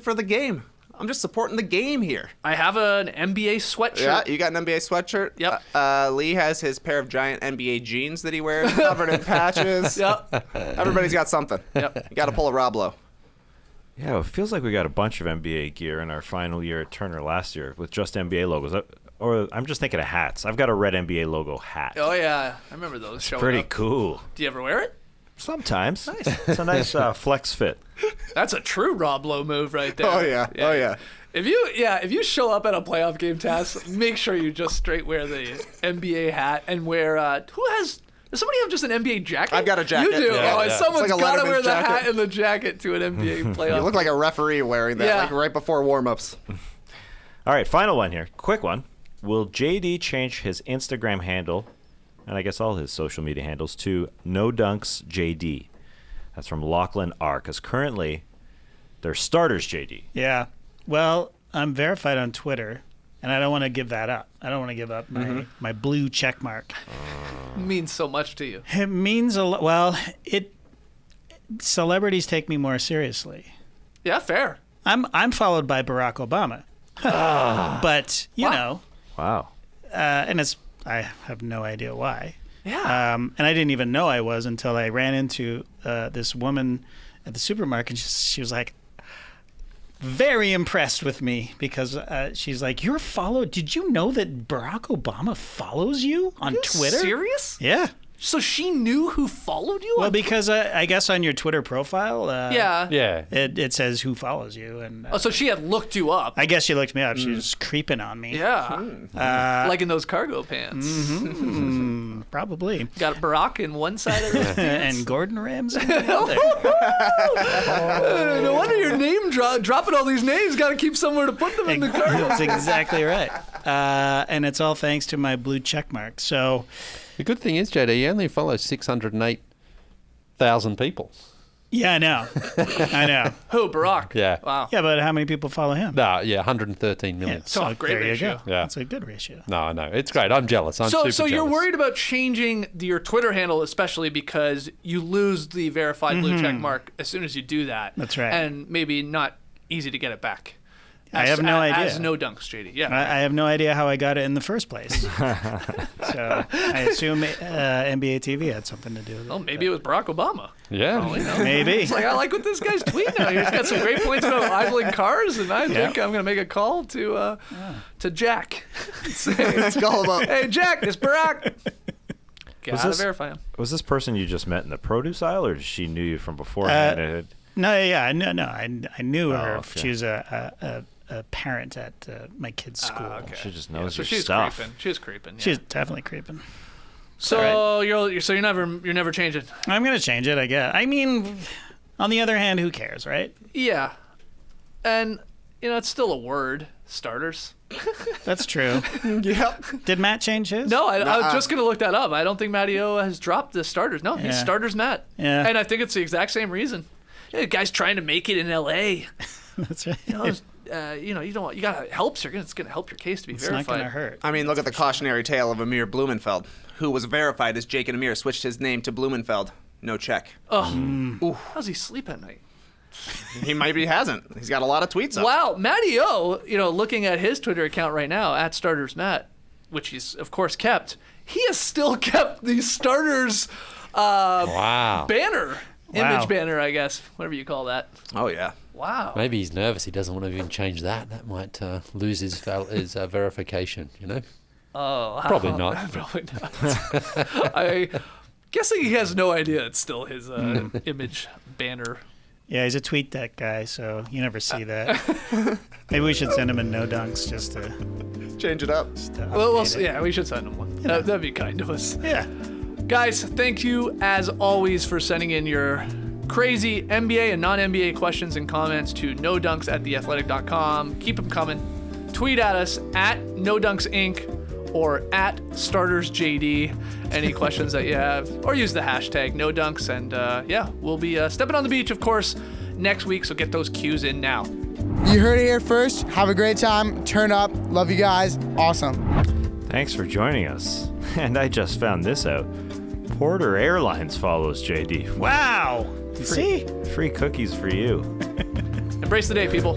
for the game. I'm just supporting the game here. I have an NBA sweatshirt. Yeah, you got an NBA sweatshirt. Yep. Lee has his pair of giant NBA jeans that he wears, covered in patches. Yep. Everybody's got something. Yep. You got to pull a Rob Lowe. Yeah, it feels like we got a bunch of NBA gear in our final year at Turner last year with just NBA logos. Or I'm just thinking of hats. I've got a red NBA logo hat. Oh, yeah. I remember those showing Pretty up. cool. Do you ever wear it? Sometimes. Nice. It's a nice flex fit. That's a true Rob Lowe move right there. Oh, yeah. Oh, yeah. If you show up at a playoff game, Taz, make sure you just straight wear the NBA hat and wear does somebody have just an NBA jacket? I've got a jacket. You do. Yeah. Someone's It's like a got to Letterman wear the jacket. hat and the jacket to an NBA playoff. You look like a referee wearing that, Yeah. like right before warm-ups. All right, final one here. Quick one. Will JD change his Instagram handle, and I guess all his social media handles, to No Dunks JD? That's from Lachlan R. Because currently, they're starters JD. Yeah. Well, I'm verified on Twitter, and I don't want to give that up. I don't want to give up my blue check mark. means so much to you. It means a lot. Well, celebrities take me more seriously. Yeah, fair. I'm followed by Barack Obama, but you know, Wow. and I have no idea why. Yeah. And I didn't even know I was until I ran into this woman at the supermarket. And she was like, very impressed with me because she's like, "You're followed. Did you know that Barack Obama follows you on Twitter?" Serious? Yeah. So she knew who followed you? Well, because I guess on your Twitter profile, Yeah. it says who follows you, and Oh, so she had looked you up. I guess she looked me up. She was creeping on me. Yeah. Like in those cargo pants. Probably. Got Barack in one side of those pants. And Gordon Ramsay. in the other. No wonder your name dropping all these names. Got to keep somewhere to put them in the cargo. That's exactly right. And it's all thanks to my blue check mark. So. The good thing is, JD, you only follow 608,000 people. Yeah, I know. Who, Barack? Yeah. Wow. Yeah, but how many people follow him? No, 113 million. So great there ratio. you go. Yeah. That's a good ratio. No, I know. It's great. I'm jealous. I'm super So jealous. you're worried about changing your Twitter handle, especially because you lose the verified blue check mark as soon as you do that. That's right. And maybe not easy to get it back. I have no idea. As no dunks, JD. Yeah. I have no idea how I got it in the first place. So I assume NBA TV had something to do with it. Well, maybe it was Barack Obama. Yeah. Maybe. It's like, I like what this guy's tweeting out here. He's got some great points about idling cars, and I think I'm going to make a call to Jack. Let's call him up. Hey, Jack, it's Barack. Gotta verify him. Was this person you just met in the produce aisle, or she knew you from beforehand? No, I knew her. okay. She was a parent at my kid's school. Okay. She just knows So your she's stuff. creeping. She's creeping. Yeah. She's definitely creeping. So you're never changing. I'm gonna change it, I guess. I mean, on the other hand, who cares, right? Yeah, and it's still a word. Starters. That's true. Yep. Did Matt change his? No, I was just gonna look that up. I don't think Matty O has dropped the starters. No, he's Yeah. starters Matt. Yeah. And I think it's the exact same reason. The guy's trying to make it in L.A. That's right. You gotta help. It's gonna help your case to be It's verified. not gonna hurt. I mean, look at the cautionary tale of Amir Blumenfeld, who was verified as Jake and Amir, switched his name to Blumenfeld. No check. Ooh. How's he sleep at night? He hasn't. He's got a lot of tweets up. Wow, Matty O, looking at his Twitter account right now, at Starters Matt, which he's of course kept, he has still kept the Starters banner, image banner, I guess, whatever you call that. Oh, yeah. Wow. Maybe he's nervous. He doesn't want to even change that. That might lose his verification, Oh, Probably not. Probably not. I guessing he has no idea it's still his image banner. Yeah, he's a tweet deck guy, so you never see that. Maybe we should send him a no dunks just to Change it up. Well, yeah, we should send him one. That'd be kind of us. Yeah. Guys, thank you as always for sending in your crazy NBA and non-NBA questions and comments to nodunks@theathletic.com. Keep them coming. Tweet at us at nodunks.inc or at startersjd. Any questions that you have, or use the hashtag nodunks. And we'll be stepping on the beach, of course, next week. So get those cues in now. You heard it here first. Have a great time. Turn up. Love you guys. Awesome. Thanks for joining us. And I just found this out. Porter Airlines follows JD. Wow. See? Free cookies for you. Embrace the day, people.